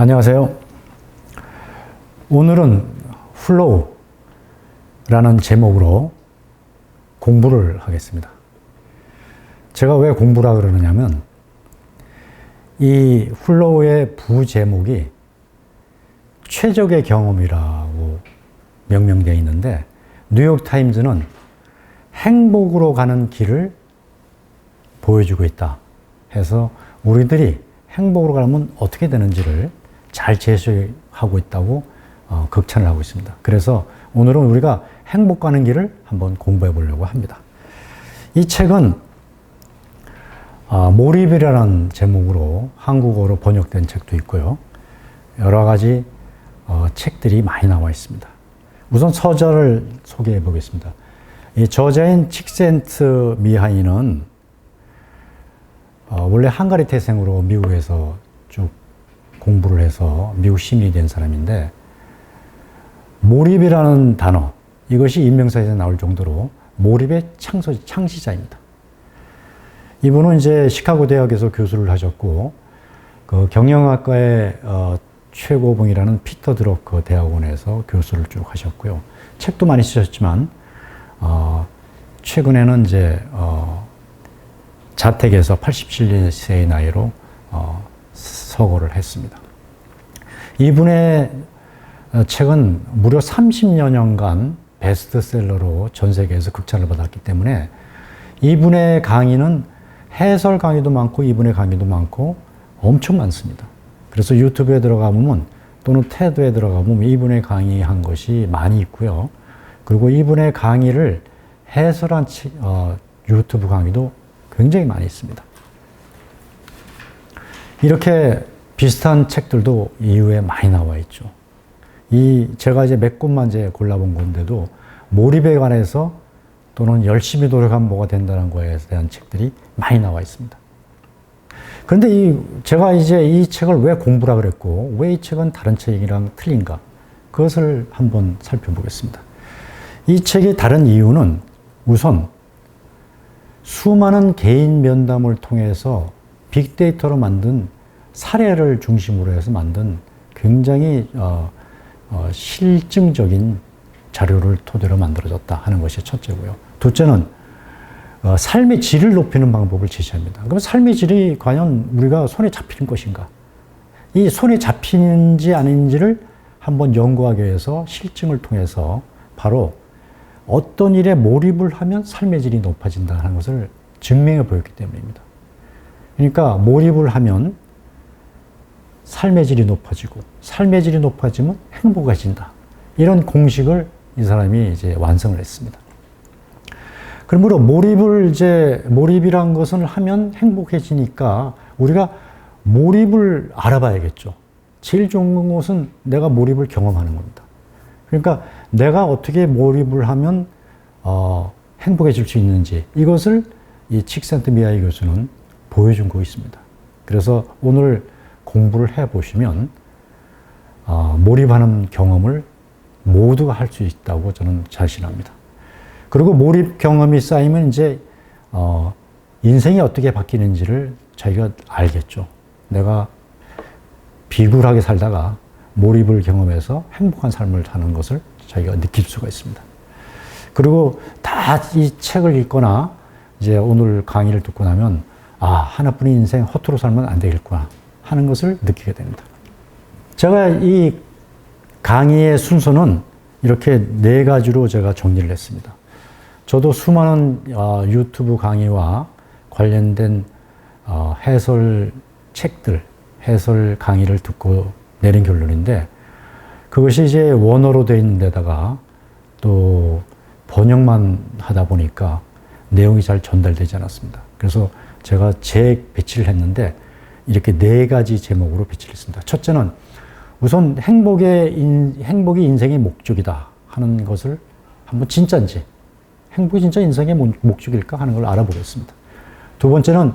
안녕하세요. 오늘은 플로우라는 제목으로 공부를 하겠습니다. 제가 왜 공부라 그러느냐면 이 플로우의 부제목이 최적의 경험이라고 명명되어 있는데 뉴욕타임즈는 행복으로 가는 길을 보여주고 있다 해서 우리들이 행복으로 가면 어떻게 되는지를 잘 제시하고 있다고 극찬을 하고 있습니다. 그래서 오늘은 우리가 행복 가는 길을 한번 공부해 보려고 합니다. 이 책은 몰입이라는 제목으로 한국어로 번역된 책도 있고요. 여러 가지 책들이 많이 나와 있습니다. 우선 서절을 소개해 보겠습니다. 이 저자인 칙센트 미하이는 원래 헝가리 태생으로 미국에서 쭉 공부를 해서 미국 시민이 된 사람인데 몰입이라는 단어, 이것이 인명사에서 나올 정도로 몰입의 창시자입니다. 이분은 이제 시카고 대학에서 교수를 하셨고 그 경영학과의 최고봉이라는 피터 드러커 대학원에서 교수를 쭉 하셨고요. 책도 많이 쓰셨지만 최근에는 이제 자택에서 87세의 나이로 서거를 했습니다. 이분의 책은 무려 30여 년간 베스트셀러로 전 세계에서 극찬을 받았기 때문에 이분의 강의는 해설 강의도 많고 이분의 강의도 많고 엄청 많습니다. 그래서 유튜브에 들어가보면 또는 테드에 들어가보면 이분의 강의한 것이 많이 있고요. 그리고 이분의 강의를 해설한 유튜브 강의도 굉장히 많이 있습니다. 이렇게 비슷한 책들도 이후에 많이 나와 있죠. 제가 이제 몇 곳만 이제 골라본 건데도 몰입에 관해서 또는 열심히 노력하면 뭐가 된다는 거에 대한 책들이 많이 나와 있습니다. 그런데 제가 이제 이 책을 왜 공부라 그랬고, 왜 이 책은 다른 책이랑 틀린가? 그것을 한번 살펴보겠습니다. 이 책이 다른 이유는 우선 수많은 개인 면담을 통해서 빅데이터로 만든 사례를 중심으로 해서 만든 굉장히 실증적인 자료를 토대로 만들어졌다 하는 것이 첫째고요. 둘째는 삶의 질을 높이는 방법을 제시합니다. 그럼 삶의 질이 과연 우리가 손에 잡히는 것인가? 이 손에 잡히는지 아닌지를 한번 연구하기 위해서 실증을 통해서 바로 어떤 일에 몰입을 하면 삶의 질이 높아진다 하는 것을 증명해 보였기 때문입니다. 그러니까 몰입을 하면 삶의 질이 높아지고 삶의 질이 높아지면 행복해진다. 이런 공식을 이 사람이 이제 완성을 했습니다. 그러므로 몰입이란 것을 하면 행복해지니까 우리가 몰입을 알아봐야겠죠. 제일 좋은 것은 내가 몰입을 경험하는 겁니다. 그러니까 내가 어떻게 몰입을 하면 행복해질 수 있는지 이것을 이 칙센트 미하이 교수는 보여준 거 있습니다. 그래서 오늘 공부를 해보시면 몰입하는 경험을 모두가 할 수 있다고 저는 자신합니다. 그리고 몰입 경험이 쌓이면 이제 인생이 어떻게 바뀌는지를 자기가 알겠죠. 내가 비굴하게 살다가 몰입을 경험해서 행복한 삶을 사는 것을 자기가 느낄 수가 있습니다. 그리고 다 이 책을 읽거나 이제 오늘 강의를 듣고 나면 하나뿐인 인생 허투루 살면 안 되겠구나 하는 것을 느끼게 됩니다. 제가 이 강의의 순서는 이렇게 4가지로 제가 정리를 했습니다. 저도 수많은 유튜브 강의와 관련된 해설 책들, 해설 강의를 듣고 내린 결론인데 그것이 이제 원어로 되어 있는 데다가 또 번역만 하다 보니까 내용이 잘 전달되지 않았습니다. 그래서 제가 배치를 했는데 이렇게 4가지 제목으로 배치를 했습니다. 첫째는 우선 행복이 인생의 목적이다 하는 것을 한번 진짜인지, 행복이 진짜 인생의 목적일까 하는 걸 알아보겠습니다. 두 번째는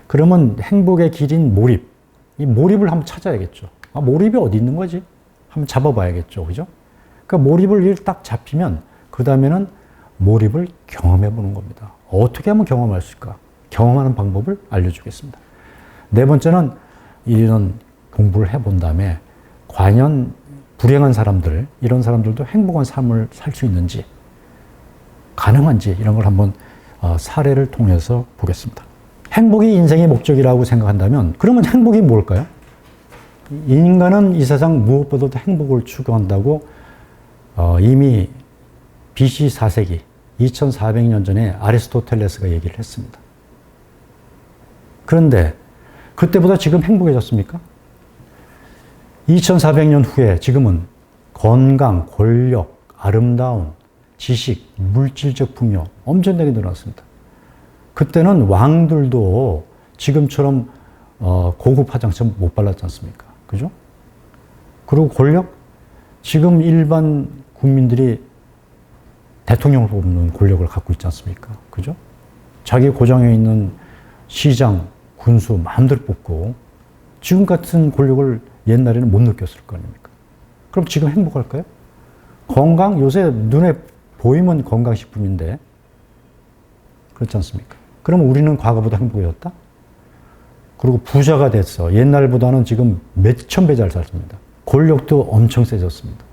그러면 행복의 길인 몰입, 이 몰입을 한번 찾아야겠죠. 몰입이 어디 있는 거지? 한번 잡아봐야겠죠. 그죠? 그러니까 몰입을 딱 잡히면 그 다음에는 몰입을 경험해 보는 겁니다. 어떻게 하면 경험할 수 있을까? 경험하는 방법을 알려주겠습니다. 네 번째는 이런 공부를 해본 다음에 과연 불행한 사람들, 이런 사람들도 행복한 삶을 살 수 있는지, 가능한지 이런 걸 한번 사례를 통해서 보겠습니다. 행복이 인생의 목적이라고 생각한다면 그러면 행복이 뭘까요? 인간은 이 세상 무엇보다도 행복을 추구한다고 이미 BC 4세기 2400년 전에 아리스토텔레스가 얘기를 했습니다. 그런데 그때보다 지금 행복해졌습니까? 2400년 후에 지금은 건강, 권력, 아름다움, 지식, 물질적 풍요 엄청나게 늘어났습니다. 그때는 왕들도 지금처럼 고급 화장품 못 발랐지 않습니까? 그죠? 그리고 권력? 지금 일반 국민들이 대통령을 뽑는 권력을 갖고 있지 않습니까? 그죠? 자기 고장에 있는 시장, 군수 마음대로 뽑고 지금 같은 권력을 옛날에는 못 느꼈을 거 아닙니까? 그럼 지금 행복할까요? 건강, 요새 눈에 보이면 건강식품인데 그렇지 않습니까? 그럼 우리는 과거보다 행복해졌다? 그리고 부자가 됐어. 옛날보다는 지금 몇천 배 잘 살습니다. 권력도 엄청 세졌습니다.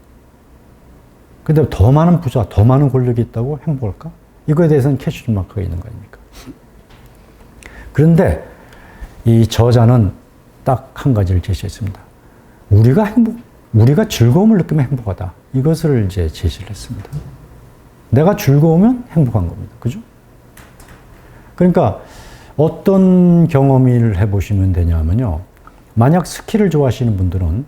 근데 더 많은 부자, 더 많은 권력이 있다고 행복할까? 이거에 대해서는 캐슈 마크가 있는 거 아닙니까? 그런데 이 저자는 딱 한 가지를 제시했습니다. 우리가 즐거움을 느끼면 행복하다. 이것을 이제 제시를 했습니다. 내가 즐거우면 행복한 겁니다. 그죠? 그러니까 어떤 경험을 해보시면 되냐면요. 만약 스키를 좋아하시는 분들은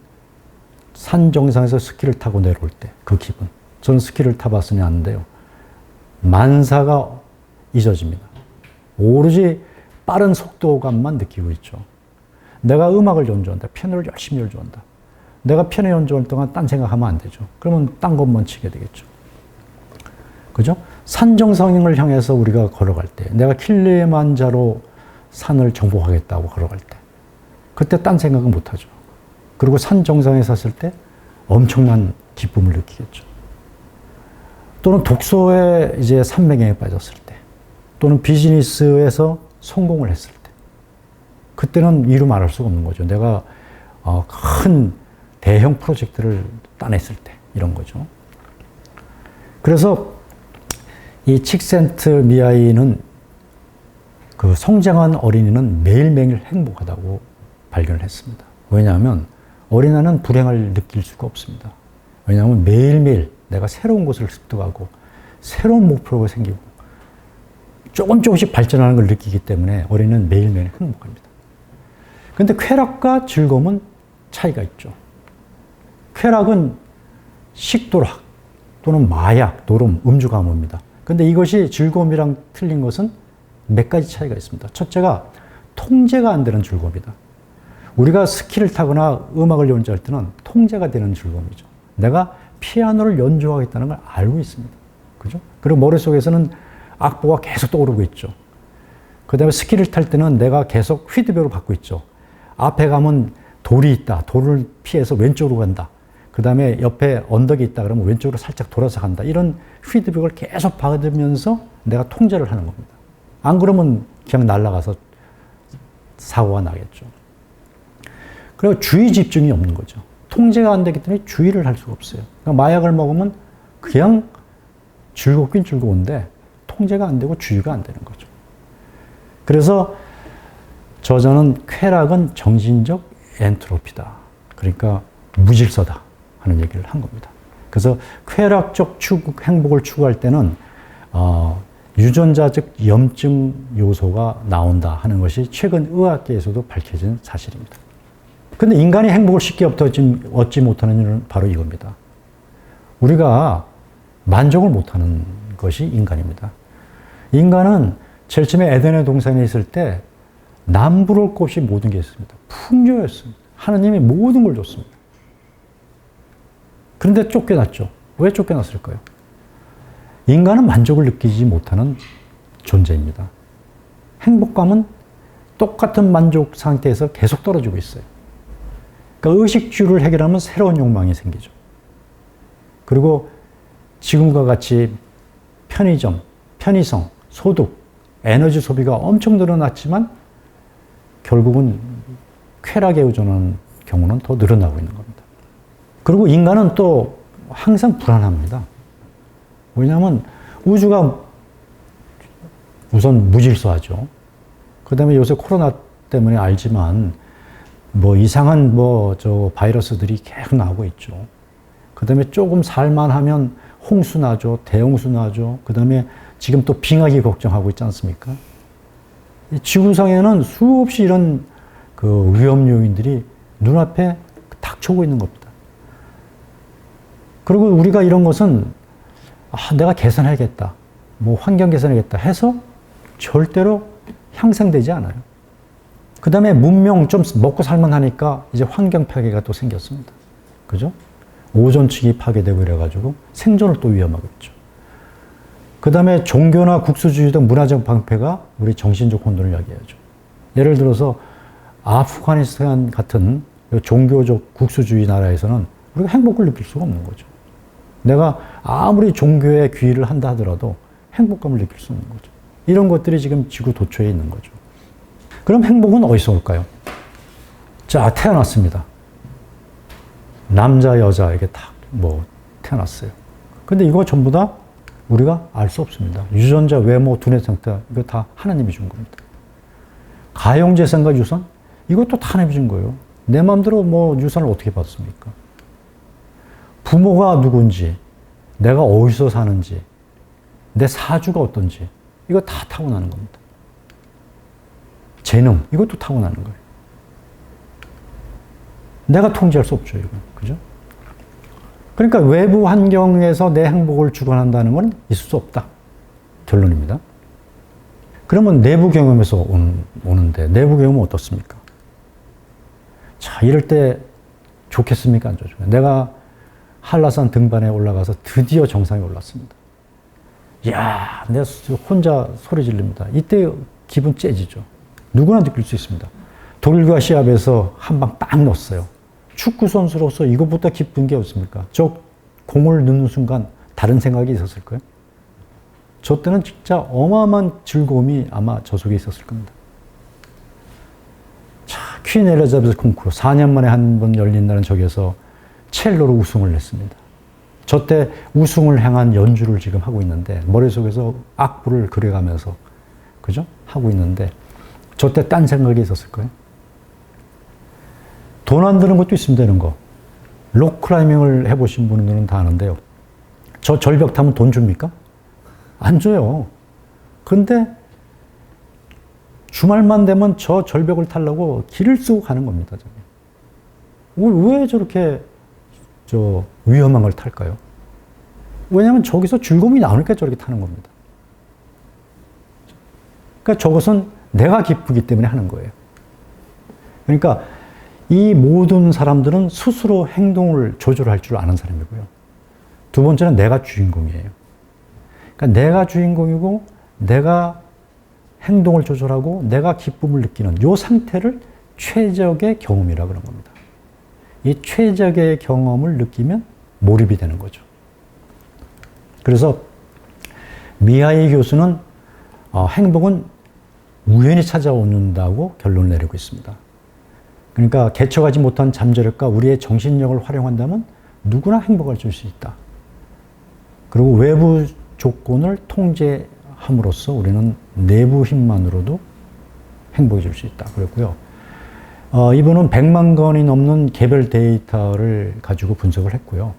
산 정상에서 스키를 타고 내려올 때 그 기분. 저는 스키를 타봤으니 아는데요. 만사가 잊어집니다. 오로지 빠른 속도감만 느끼고 있죠. 내가 음악을 연주한다. 피아노를 열심히 연주한다. 내가 피아노 연주할 동안 딴 생각하면 안 되죠. 그러면 딴 것만 치게 되겠죠. 그죠? 산 정상을 향해서 우리가 걸어갈 때, 내가 킬리만자로 산을 정복하겠다고 걸어갈 때, 그때 딴 생각은 못 하죠. 그리고 산 정상에 섰을 때 엄청난 기쁨을 느끼겠죠. 또는 독서에 이제 산매경에 빠졌을 때, 또는 비즈니스에서 성공을 했을 때, 그때는 이루 말할 수가 없는 거죠. 내가 큰 대형 프로젝트를 따냈을 때, 이런 거죠. 그래서 이 칙센트미아이는 그 성장한 어린이는 매일매일 행복하다고 발견을 했습니다. 왜냐하면 어린아이는 불행을 느낄 수가 없습니다. 왜냐하면 매일매일 내가 새로운 곳을 습득하고 새로운 목표가 생기고 조금씩 발전하는 걸 느끼기 때문에 어린이는 매일매일 행복합니다. 그런데 쾌락과 즐거움은 차이가 있죠. 쾌락은 식도락 또는 마약, 노름, 음주 가무입니다. 그런데 이것이 즐거움이랑 틀린 것은 몇 가지 차이가 있습니다. 첫째가 통제가 안 되는 즐거움이다. 우리가 스키를 타거나 음악을 연주할 때는 통제가 되는 즐거움이죠. 내가 피아노를 연주하겠다는 걸 알고 있습니다. 그죠? 그리고 머릿속에서는 악보가 계속 떠오르고 있죠. 그 다음에 스키를 탈 때는 내가 계속 피드백을 받고 있죠. 앞에 가면 돌이 있다. 돌을 피해서 왼쪽으로 간다. 그 다음에 옆에 언덕이 있다. 그러면 왼쪽으로 살짝 돌아서 간다. 이런 피드백을 계속 받으면서 내가 통제를 하는 겁니다. 안 그러면 그냥 날아가서 사고가 나겠죠. 그리고 주의 집중이 없는 거죠. 통제가 안 되기 때문에 주의를 할 수가 없어요. 그러니까 마약을 먹으면 그냥 즐겁긴 즐거운데 통제가 안 되고 주의가 안 되는 거죠. 그래서 저자는 쾌락은 정신적 엔트로피다. 그러니까 무질서다 하는 얘기를 한 겁니다. 그래서 쾌락적 행복을 추구할 때는 유전자적 염증 요소가 나온다 하는 것이 최근 의학계에서도 밝혀진 사실입니다. 근데 인간이 행복을 쉽게 얻지 못하는 이유는 바로 이겁니다. 우리가 만족을 못하는 것이 인간입니다. 인간은 제일 처음에 에덴의 동산에 있을 때 남부러울 것 없이 모든 게 있습니다. 풍요였습니다. 하나님이 모든 걸 줬습니다. 그런데 쫓겨났죠. 왜 쫓겨났을까요? 인간은 만족을 느끼지 못하는 존재입니다. 행복감은 똑같은 만족 상태에서 계속 떨어지고 있어요. 그러니까 의식주를 해결하면 새로운 욕망이 생기죠. 그리고 지금과 같이 편의점, 편의성, 소득, 에너지 소비가 엄청 늘어났지만 결국은 쾌락에 의존하는 경우는 더 늘어나고 있는 겁니다. 그리고 인간은 또 항상 불안합니다. 왜냐하면 우주가 우선 무질서하죠. 그 다음에 요새 코로나 때문에 알지만 뭐 이상한 저 바이러스들이 계속 나오고 있죠. 그 다음에 조금 살만하면 홍수 나죠. 대홍수 나죠. 그 다음에 지금 또 빙하기 걱정하고 있지 않습니까? 지구상에는 수없이 이런 그 위험 요인들이 눈앞에 닥쳐오고 있는 겁니다. 그리고 우리가 이런 것은 내가 개선해야겠다. 뭐 환경 개선해야겠다 해서 절대로 향상되지 않아요. 그 다음에 문명 좀 먹고 살만하니까 이제 환경 파괴가 또 생겼습니다. 그죠? 오존층이 파괴되고 이래가지고 생존을 또 위험하겠죠. 그 다음에 종교나 국수주의 등 문화적 방패가 우리 정신적 혼돈을 야기하죠. 예를 들어서 아프가니스탄 같은 종교적 국수주의 나라에서는 우리가 행복을 느낄 수가 없는 거죠. 내가 아무리 종교에 귀의를 한다 하더라도 행복감을 느낄 수 없는 거죠. 이런 것들이 지금 지구 도처에 있는 거죠. 그럼 행복은 어디서 올까요? 자, 태어났습니다. 남자, 여자, 이게 다 태어났어요. 근데 이거 전부 다 우리가 알 수 없습니다. 유전자, 외모, 두뇌 상태, 이거 다 하나님이 준 겁니다. 가용재산과 유산? 이것도 다 하나님이 준 거예요. 내 마음대로 유산을 어떻게 받습니까? 부모가 누군지, 내가 어디서 사는지, 내 사주가 어떤지, 이거 다 타고나는 겁니다. 재능, 이것도 타고나는 거예요. 내가 통제할 수 없죠, 이건. 그죠? 그러니까 외부 환경에서 내 행복을 주관한다는 건 있을 수 없다. 결론입니다. 그러면 내부 경험에서 오는데, 내부 경험은 어떻습니까? 자, 이럴 때 좋겠습니까? 안 좋습니까? 내가 한라산 등반에 올라가서 드디어 정상에 올랐습니다. 이야, 내가 혼자 소리 지릅니다. 이때 기분 째지죠. 누구나 느낄 수 있습니다. 독일과 시합에서 한 방 빡 넣었어요. 축구 선수로서 이것보다 기쁜 게 없습니까? 저 공을 넣는 순간 다른 생각이 있었을 거예요. 저 때는 진짜 어마어마한 즐거움이 아마 저 속에 있었을 겁니다. 자, 퀸 엘리자베스 콩쿠르 4년 만에 한 번 열린다는 저기에서 첼로로 우승을 했습니다. 저 때 우승을 향한 연주를 지금 하고 있는데 머릿속에서 악보를 그려가면서 그죠? 하고 있는데 저 때 딴 생각이 있었을 거예요. 돈 안 드는 것도 있습니다, 이런 거. 록클라이밍을 해보신 분들은 다 아는데요. 저 절벽 타면 돈 줍니까? 안 줘요. 근데 주말만 되면 저 절벽을 타려고 길을 쓰고 가는 겁니다, 저기. 왜 저렇게 위험한 걸 탈까요? 왜냐하면 저기서 즐거움이 나오니까 저렇게 타는 겁니다. 그러니까 저것은 내가 기쁘기 때문에 하는 거예요. 그러니까 이 모든 사람들은 스스로 행동을 조절할 줄 아는 사람이고요. 두 번째는 내가 주인공이에요. 그러니까 내가 주인공이고 내가 행동을 조절하고 내가 기쁨을 느끼는 이 상태를 최적의 경험이라고 그런 겁니다. 이 최적의 경험을 느끼면 몰입이 되는 거죠. 그래서 미하이 교수는 행복은 우연히 찾아온다고 결론을 내리고 있습니다. 그러니까 개척하지 못한 잠재력과 우리의 정신력을 활용한다면 누구나 행복할 수 있다. 그리고 외부 조건을 통제함으로써 우리는 내부 힘만으로도 행복해질 수 있다. 그랬고요. 이분은 100만 건이 넘는 개별 데이터를 가지고 분석을 했고요.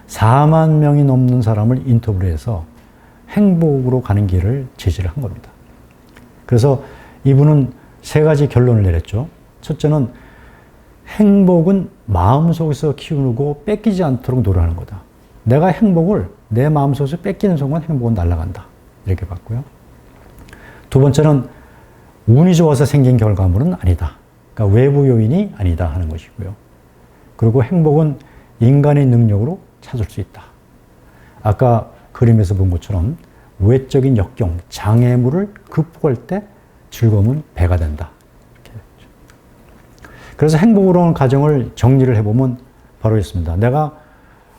4만 명이 넘는 사람을 인터뷰를 해서 행복으로 가는 길을 제시를 한 겁니다. 그래서 이분은 3가지 결론을 내렸죠. 첫째는 행복은 마음속에서 키우고 뺏기지 않도록 노력하는 거다. 내가 행복을 내 마음속에서 뺏기는 순간 행복은 날아간다. 이렇게 봤고요. 두 번째는 운이 좋아서 생긴 결과물은 아니다. 그러니까 외부 요인이 아니다 하는 것이고요. 그리고 행복은 인간의 능력으로 찾을 수 있다. 아까 그림에서 본 것처럼 외적인 역경, 장애물을 극복할 때 즐거움은 배가 된다. 이렇게. 그래서 행복으로 하는 과정을 정리를 해보면 바로 있습니다. 내가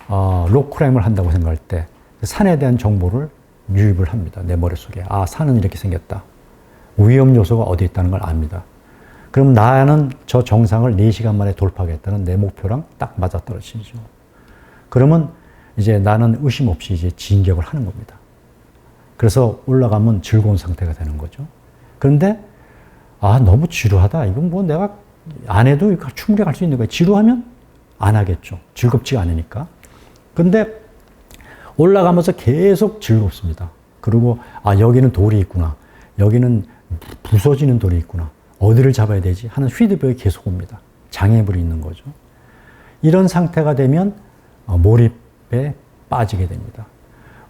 록클라임을 한다고 생각할 때 산에 대한 정보를 유입을 합니다. 내 머릿속에. 산은 이렇게 생겼다. 위험 요소가 어디 있다는 걸 압니다. 그럼 나는 저 정상을 4시간 만에 돌파하겠다는 내 목표랑 딱 맞아떨어지죠. 그러면 이제 나는 의심 없이 이제 진격을 하는 겁니다. 그래서 올라가면 즐거운 상태가 되는 거죠. 그런데 너무 지루하다. 이건 뭐 내가 안 해도 충분히 갈 수 있는 거야. 지루하면 안 하겠죠. 즐겁지가 않으니까. 근데 올라가면서 계속 즐겁습니다. 그리고 여기는 돌이 있구나. 여기는 부서지는 돌이 있구나. 어디를 잡아야 되지? 하는 피드백이 계속 옵니다. 장애물이 있는 거죠. 이런 상태가 되면 몰입에 빠지게 됩니다.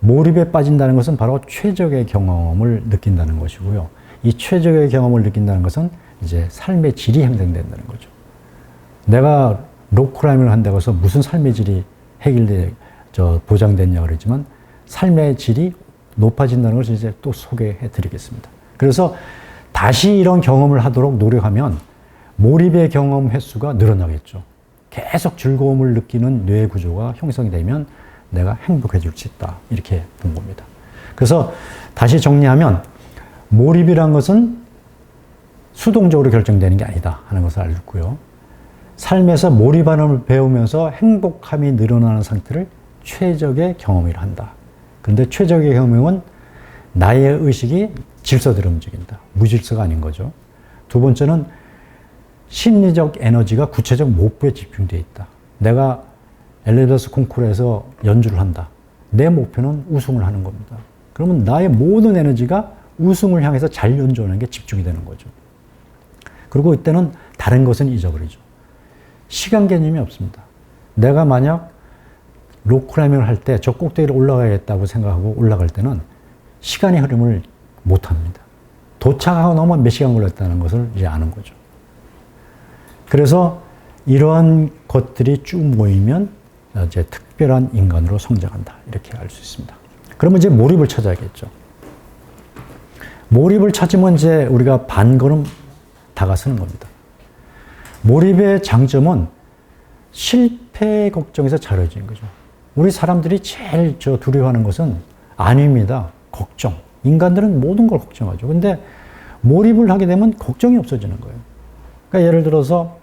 몰입에 빠진다는 것은 바로 최적의 경험을 느낀다는 것이고요. 이 최적의 경험을 느낀다는 것은 이제 삶의 질이 향상된다는 거죠. 내가 록클라이밍을 한다고 해서 무슨 삶의 질이 보장됐냐 그러지만 삶의 질이 높아진다는 것을 이제 또 소개해 드리겠습니다. 그래서 다시 이런 경험을 하도록 노력하면 몰입의 경험 횟수가 늘어나겠죠. 계속 즐거움을 느끼는 뇌 구조가 형성이 되면 내가 행복해질 수 있다. 이렇게 본 겁니다. 그래서 다시 정리하면 몰입이란 것은 수동적으로 결정되는 게 아니다 하는 것을 알고요. 삶에서 몰입함을 배우면서 행복함이 늘어나는 상태를 최적의 경험이라 한다. 그런데 최적의 경험은 나의 의식이 질서대로 움직인다. 무질서가 아닌 거죠. 두 번째는 심리적 에너지가 구체적 목표에 집중되어 있다. 내가 엘리베이터 콩쿠르에서 연주를 한다. 내 목표는 우승을 하는 겁니다. 그러면 나의 모든 에너지가 우승을 향해서 잘 연주하는 게 집중이 되는 거죠. 그리고 이때는 다른 것은 잊어버리죠. 시간 개념이 없습니다. 내가 만약 록클라이밍을 할 때 저 꼭대기를 올라가야겠다고 생각하고 올라갈 때는 시간의 흐름을 못 합니다. 도착하고 나면 몇 시간 걸렸다는 것을 이제 아는 거죠. 그래서 이러한 것들이 쭉 모이면 이제 특별한 인간으로 성장한다. 이렇게 알 수 있습니다. 그러면 이제 몰입을 찾아야겠죠. 몰입을 찾으면 이제 우리가 반걸음 다가서는 겁니다. 몰입의 장점은 실패 걱정에서 자유로워지는 거죠. 우리 사람들이 제일 두려워하는 것은 아닙니다. 걱정. 인간들은 모든 걸 걱정하죠. 근데 몰입을 하게 되면 걱정이 없어지는 거예요. 그러니까 예를 들어서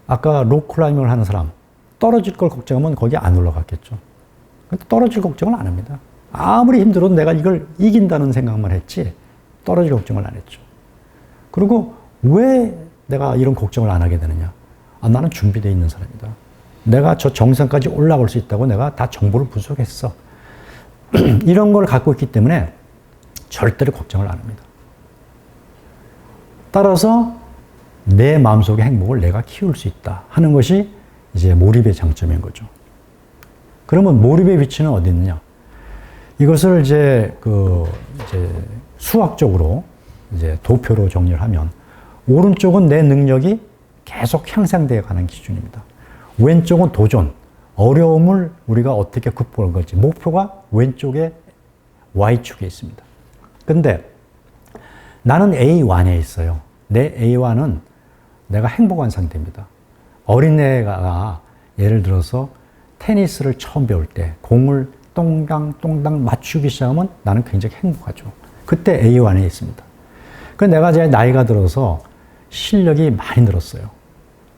아까 록클라이밍을 하는 사람 떨어질 걸 걱정하면 거기 안 올라갔겠죠. 떨어질 걱정을 안 합니다. 아무리 힘들어도 내가 이걸 이긴다는 생각만 했지 떨어질 걱정을 안 했죠. 그리고 왜 내가 이런 걱정을 안 하게 되느냐? 나는 준비되어 있는 사람이다. 내가 저 정상까지 올라갈 수 있다고 내가 다 정보를 분석했어. 이런 걸 갖고 있기 때문에 절대로 걱정을 안 합니다. 따라서 내 마음속의 행복을 내가 키울 수 있다 하는 것이 이제 몰입의 장점인 거죠. 그러면 몰입의 위치는 어디 있느냐? 이것을 이제 수학적으로 이제 도표로 정리를 하면 오른쪽은 내 능력이 계속 향상되어 가는 기준입니다. 왼쪽은 도전, 어려움을 우리가 어떻게 극복할 건지 목표가 왼쪽에 Y축에 있습니다. 근데 나는 A1에 있어요. 내 A1은 내가 행복한 상태입니다. 어린애가 예를 들어서 테니스를 처음 배울 때 공을 똥당똥당 맞추기 시작하면 나는 굉장히 행복하죠. 그때 A1에 있습니다. 그 내가 이제 나이가 들어서 실력이 많이 늘었어요.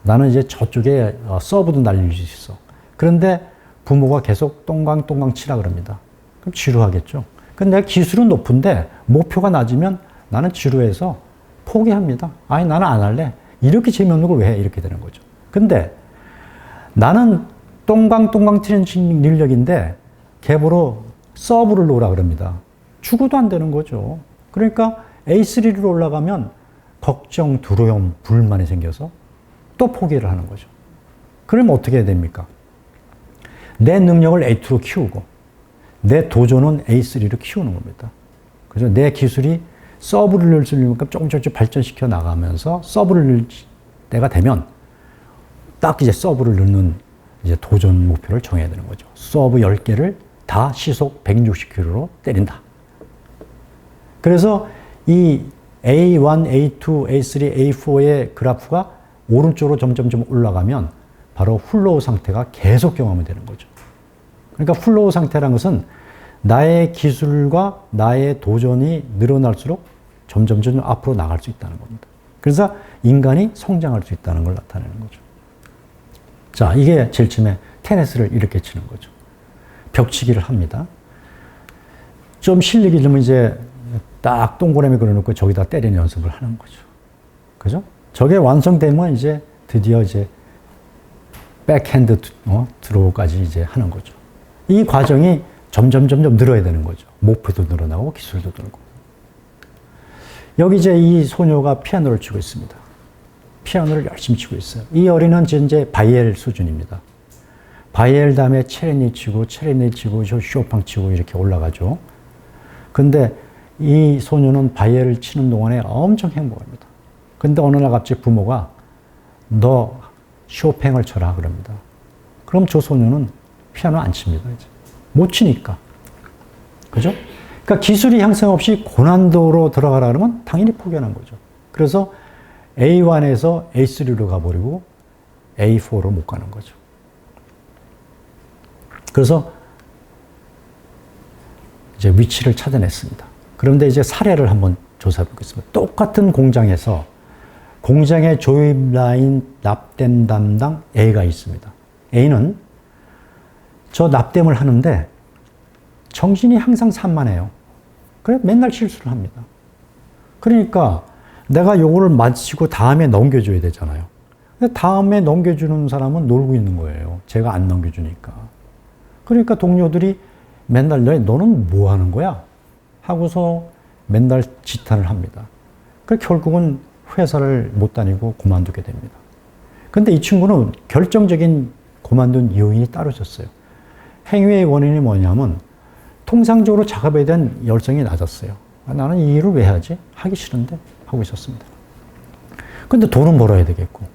나는 이제 저쪽에 서브도 날릴 수 있어. 그런데 부모가 계속 똥강똥강 치라 그럽니다. 그럼 지루하겠죠. 근데 내가 기술은 높은데 목표가 낮으면 나는 지루해서 포기합니다. 아니 나는 안 할래. 이렇게 재미없는 걸 왜 해? 이렇게 되는 거죠. 근데 나는 똥강똥강 치는 능력인데 계보로 서브를 놓으라 그럽니다. 죽어도 안 되는 거죠. 그러니까 A3로 올라가면 걱정, 두려움, 불만이 생겨서 또 포기를 하는 거죠. 그럼 어떻게 해야 됩니까? 내 능력을 A2로 키우고 내 도전은 A3로 키우는 겁니다. 그래서 내 기술이 서브를 넣을 수 있는 만큼 조금씩 발전시켜 나가면서 서브를 넣을 때가 되면 딱 이제 서브를 넣는 이제 도전 목표를 정해야 되는 거죠. 서브 10개를 다 시속 160km로 때린다. 그래서 이 A1, A2, A3, A4의 그래프가 오른쪽으로 점점 올라가면 바로 플로우 상태가 계속 경험이 되는 거죠. 그러니까 플로우 상태라는 것은 나의 기술과 나의 도전이 늘어날수록 점점 앞으로 나갈 수 있다는 겁니다. 그래서 인간이 성장할 수 있다는 걸 나타내는 거죠. 자, 이게 제일 처음에 테니스를 이렇게 치는 거죠. 벽치기를 합니다. 좀 실력이 좀 이제 딱 동그라미 그려놓고 저기다 때리는 연습을 하는 거죠. 그죠? 저게 완성되면 이제 드디어 이제 백핸드 드로우까지 이제 하는 거죠. 이 과정이 점점 늘어야 되는 거죠. 목표도 늘어나고 기술도 늘고. 여기 이제 이 소녀가 피아노를 치고 있습니다. 피아노를 열심히 치고 있어요. 이 어린은 이제 바이엘 수준입니다. 바이엘 다음에 체레니 치고 쇼팽 치고 이렇게 올라가죠. 근데 이 소녀는 바이엘을 치는 동안에 엄청 행복합니다. 근데 어느 날 갑자기 부모가 너 쇼팽을 쳐라 그럽니다. 그럼 저 소녀는 피아노 안 칩니다. 이제. 못 치니까. 그죠? 그러니까 기술이 향상 없이 고난도로 들어가라 그러면 당연히 포기하는 거죠. 그래서 A1에서 A3로 가버리고 A4로 못 가는 거죠. 그래서 이제 위치를 찾아냈습니다. 그런데 이제 사례를 한번 조사해 보겠습니다. 똑같은 공장에서 공장의 조립 라인 납땜 담당 A가 있습니다. A는 저 납땜을 하는데 정신이 항상 산만해요. 그래 맨날 실수를 합니다. 그러니까 내가 요거를 마치고 다음에 넘겨줘야 되잖아요. 근데 다음에 넘겨주는 사람은 놀고 있는 거예요. 제가 안 넘겨주니까. 그러니까 동료들이 맨날 너는 뭐 하는 거야? 하고서 맨날 지탄을 합니다. 그래서 결국은 회사를 못 다니고 그만두게 됩니다. 근데 이 친구는 결정적인 그만둔 요인이 따로 있었어요. 행위의 원인이 뭐냐면 통상적으로 작업에 대한 열정이 낮았어요. 나는 이 일을 왜 하지? 하기 싫은데 하고 있었습니다. 근데 돈은 벌어야 되겠고.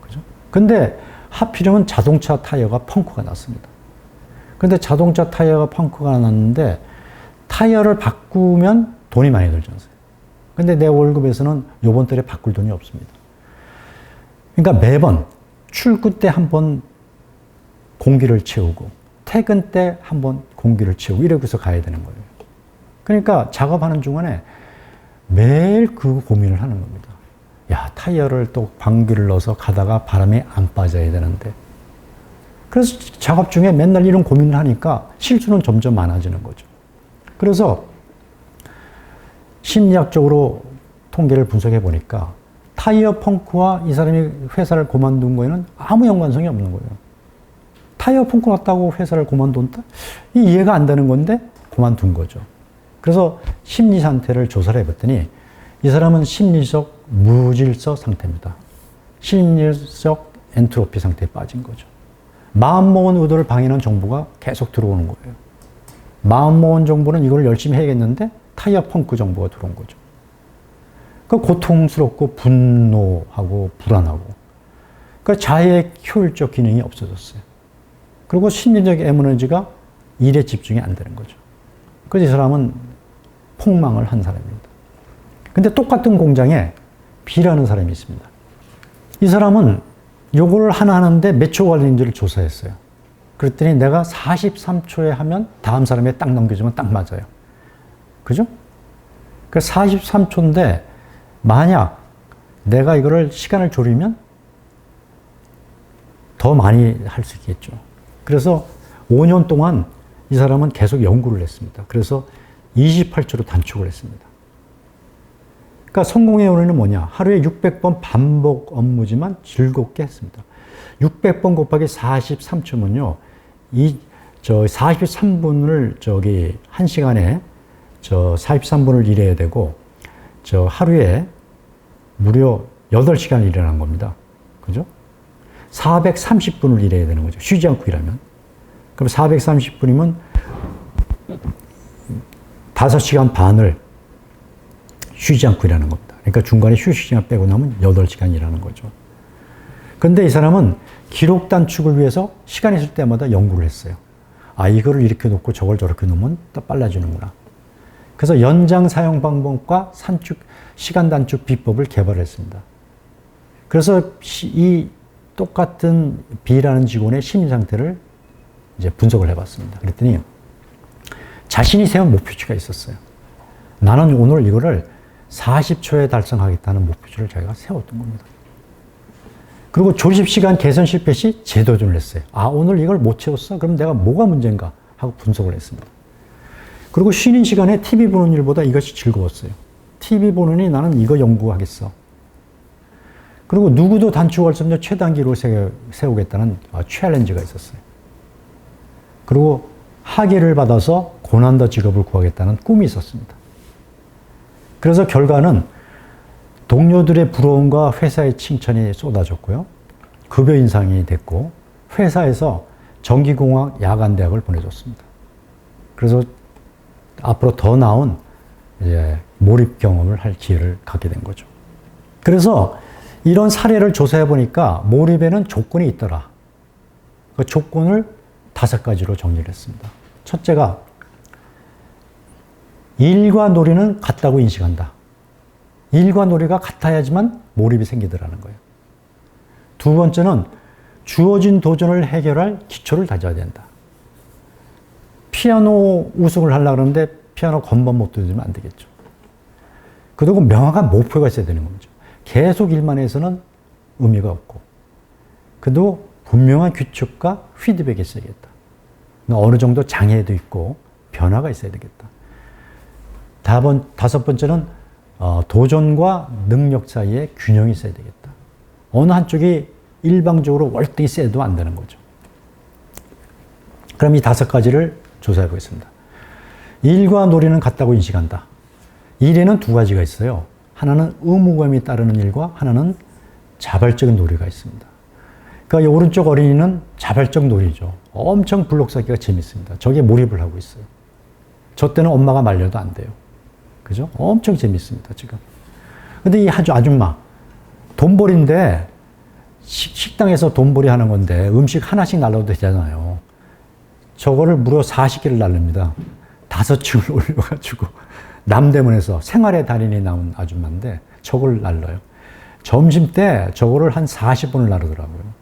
그죠? 근데 하필이면 자동차 타이어가 펑크가 났습니다. 근데 자동차 타이어가 펑크가 났는데 타이어를 바꾸면 돈이 많이 들지 않습니까? 근데 내 월급에서는 요번 달에 바꿀 돈이 없습니다. 그러니까 매번 출근 때 한 번 공기를 채우고 퇴근 때 한 번 공기를 채우고 이러고서 가야 되는 거예요. 그러니까 작업하는 중간에 매일 그 고민을 하는 겁니다. 야, 타이어를 또 방귀를 넣어서 가다가 바람이 안 빠져야 되는데. 그래서 작업 중에 맨날 이런 고민을 하니까 실수는 점점 많아지는 거죠. 그래서 심리학적으로 통계를 분석해 보니까 타이어 펑크와 이 사람이 회사를 그만둔 거에는 아무 연관성이 없는 거예요. 타이어 펑크 났다고 회사를 그만둔다? 이해가 안 되는 건데 그만둔 거죠. 그래서 심리 상태를 조사를 해봤더니 이 사람은 심리적 무질서 상태입니다. 심리적 엔트로피 상태에 빠진 거죠. 마음먹은 의도를 방해하는 정보가 계속 들어오는 거예요. 마음먹은 정보는 이걸 열심히 해야겠는데 타이어 펑크 정보가 들어온 거죠. 그 고통스럽고 분노하고 불안하고 그 자해의 효율적 기능이 없어졌어요. 그리고 심리적 에너지가 일에 집중이 안 되는 거죠. 그래서 이 사람은 폭망을 한 사람입니다. 근데 똑같은 공장에 B라는 사람이 있습니다. 이 사람은 요거를 하나 하는데 몇 초 걸리는지를 조사했어요. 그랬더니 내가 43초에 하면 다음 사람에 딱 넘겨주면 딱 맞아요. 그죠? 그 43초인데 만약 내가 이거를 시간을 줄이면 더 많이 할 수 있겠죠. 그래서 5년 동안 이 사람은 계속 연구를 했습니다. 그래서 28초로 단축을 했습니다. 그러니까 성공의 원인은 뭐냐? 하루에 600번 반복 업무지만 즐겁게 했습니다. 600번 곱하기 43초면요. 43분을 1시간에 43분을 일해야 되고 하루에 무려 8시간을 일하는 겁니다. 그죠? 430분을 일해야 되는 거죠. 쉬지 않고 일하면. 그럼 430분이면 5시간 반을 쉬지 않고 일하는 겁니다. 그러니까 중간에 휴식 시간 빼고 나면 8시간 일하는 거죠. 근데 이 사람은 기록 단축을 위해서 시간 있을 때마다 연구를 했어요. 아, 이거를 이렇게 놓고 저걸 저렇게 놓으면 또 빨라지는구나. 그래서 연장 사용 방법과 시간 단축 비법을 개발했습니다. 그래서 이 똑같은 B라는 직원의 심리 상태를 이제 분석을 해봤습니다. 그랬더니 자신이 세운 목표치가 있었어요. 나는 오늘 이거를 40초에 달성하겠다는 목표를 저희가 세웠던 겁니다. 그리고 조립시간 개선 실패 시 재도전을 했어요. 아, 오늘 이걸 못 채웠어? 그럼 내가 뭐가 문제인가? 하고 분석을 했습니다. 그리고 쉬는 시간에 TV 보는 일보다 이것이 즐거웠어요. TV 보느니 나는 이거 연구하겠어. 그리고 누구도 단축할 수 없는 최단기로 세우겠다는 챌린지가 있었어요. 그리고 학위를 받아서 고난도 직업을 구하겠다는 꿈이 있었습니다. 그래서 결과는 동료들의 부러움과 회사의 칭찬이 쏟아졌고요. 급여 인상이 됐고 회사에서 전기공학 야간대학을 보내줬습니다. 그래서 앞으로 더 나은 이제 몰입 경험을 할 기회를 갖게 된 거죠. 그래서 이런 사례를 조사해 보니까 몰입에는 조건이 있더라. 그 조건을 5가지로 정리를 했습니다. 첫째가 일과 놀이는 같다고 인식한다. 일과 놀이가 같아야지만 몰입이 생기더라는 거예요. 두 번째는 주어진 도전을 해결할 기초를 다져야 된다. 피아노 우승을 하려고 하는데 피아노 건반 못 두드리면 안 되겠죠. 그리고 명확한 목표가 있어야 되는 거죠. 계속 일만 해서는 의미가 없고. 그래도 분명한 규칙과 피드백이 있어야겠다. 어느 정도 장애도 있고 변화가 있어야 되겠다. 5번째는 도전과 능력 사이에 균형이 있어야 되겠다. 어느 한쪽이 일방적으로 월등히 세도 안 되는 거죠. 그럼 이 5가지를 조사해 보겠습니다. 일과 놀이는 같다고 인식한다. 일에는 2가지가 있어요. 하나는 의무감이 따르는 일과 하나는 자발적인 놀이가 있습니다. 그러니까 이 오른쪽 어린이는 자발적 놀이죠. 엄청 블록 쌓기가 재밌습니다. 저게 몰입을 하고 있어요. 저 때는 엄마가 말려도 안 돼요. 그죠? 엄청 재밌습니다, 지금. 근데 이 아줌마, 돈벌이인데, 식당에서 돈벌이 하는 건데, 음식 하나씩 날려도 되잖아요. 저거를 무려 40개를 날립니다. 5층을 올려가지고, 남대문에서 생활의 달인이 나온 아줌마인데, 저걸 날려요. 점심 때 저거를 한 40분을 나르더라고요.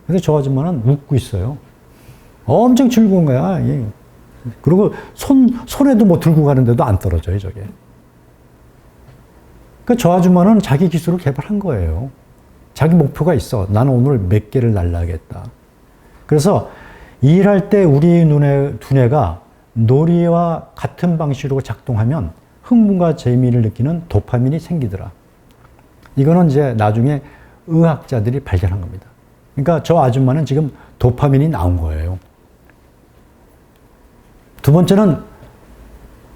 근데 저 아줌마는 웃고 있어요. 엄청 즐거운 거야. 그리고 손에도 뭐 들고 가는데도 안 떨어져요, 저게. 그러니까 저 아줌마는 자기 기술을 개발한 거예요. 자기 목표가 있어. 나는 오늘 몇 개를 날라야겠다. 그래서 일할 때 우리 두뇌가 놀이와 같은 방식으로 작동하면 흥분과 재미를 느끼는 도파민이 생기더라. 이거는 이제 나중에 의학자들이 발견한 겁니다. 그러니까 저 아줌마는 지금 도파민이 나온 거예요. 2번째는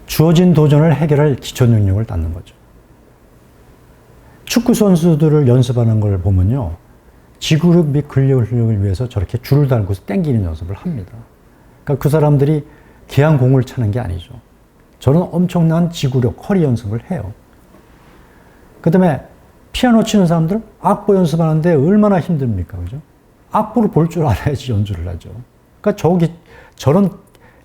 주어진 도전을 해결할 기초 능력을 갖는 거죠. 축구 선수들을 연습하는 걸 보면요. 지구력 및 근력을 위해서 저렇게 줄을 달고서 땡기는 연습을 합니다. 그러니까 그 사람들이 귀한 공을 차는 게 아니죠. 저는 엄청난 지구력, 허리 연습을 해요. 그 다음에 피아노 치는 사람들 악보 연습하는데 얼마나 힘듭니까? 그죠? 악보를 볼 줄 알아야지 연주를 하죠. 그러니까 저런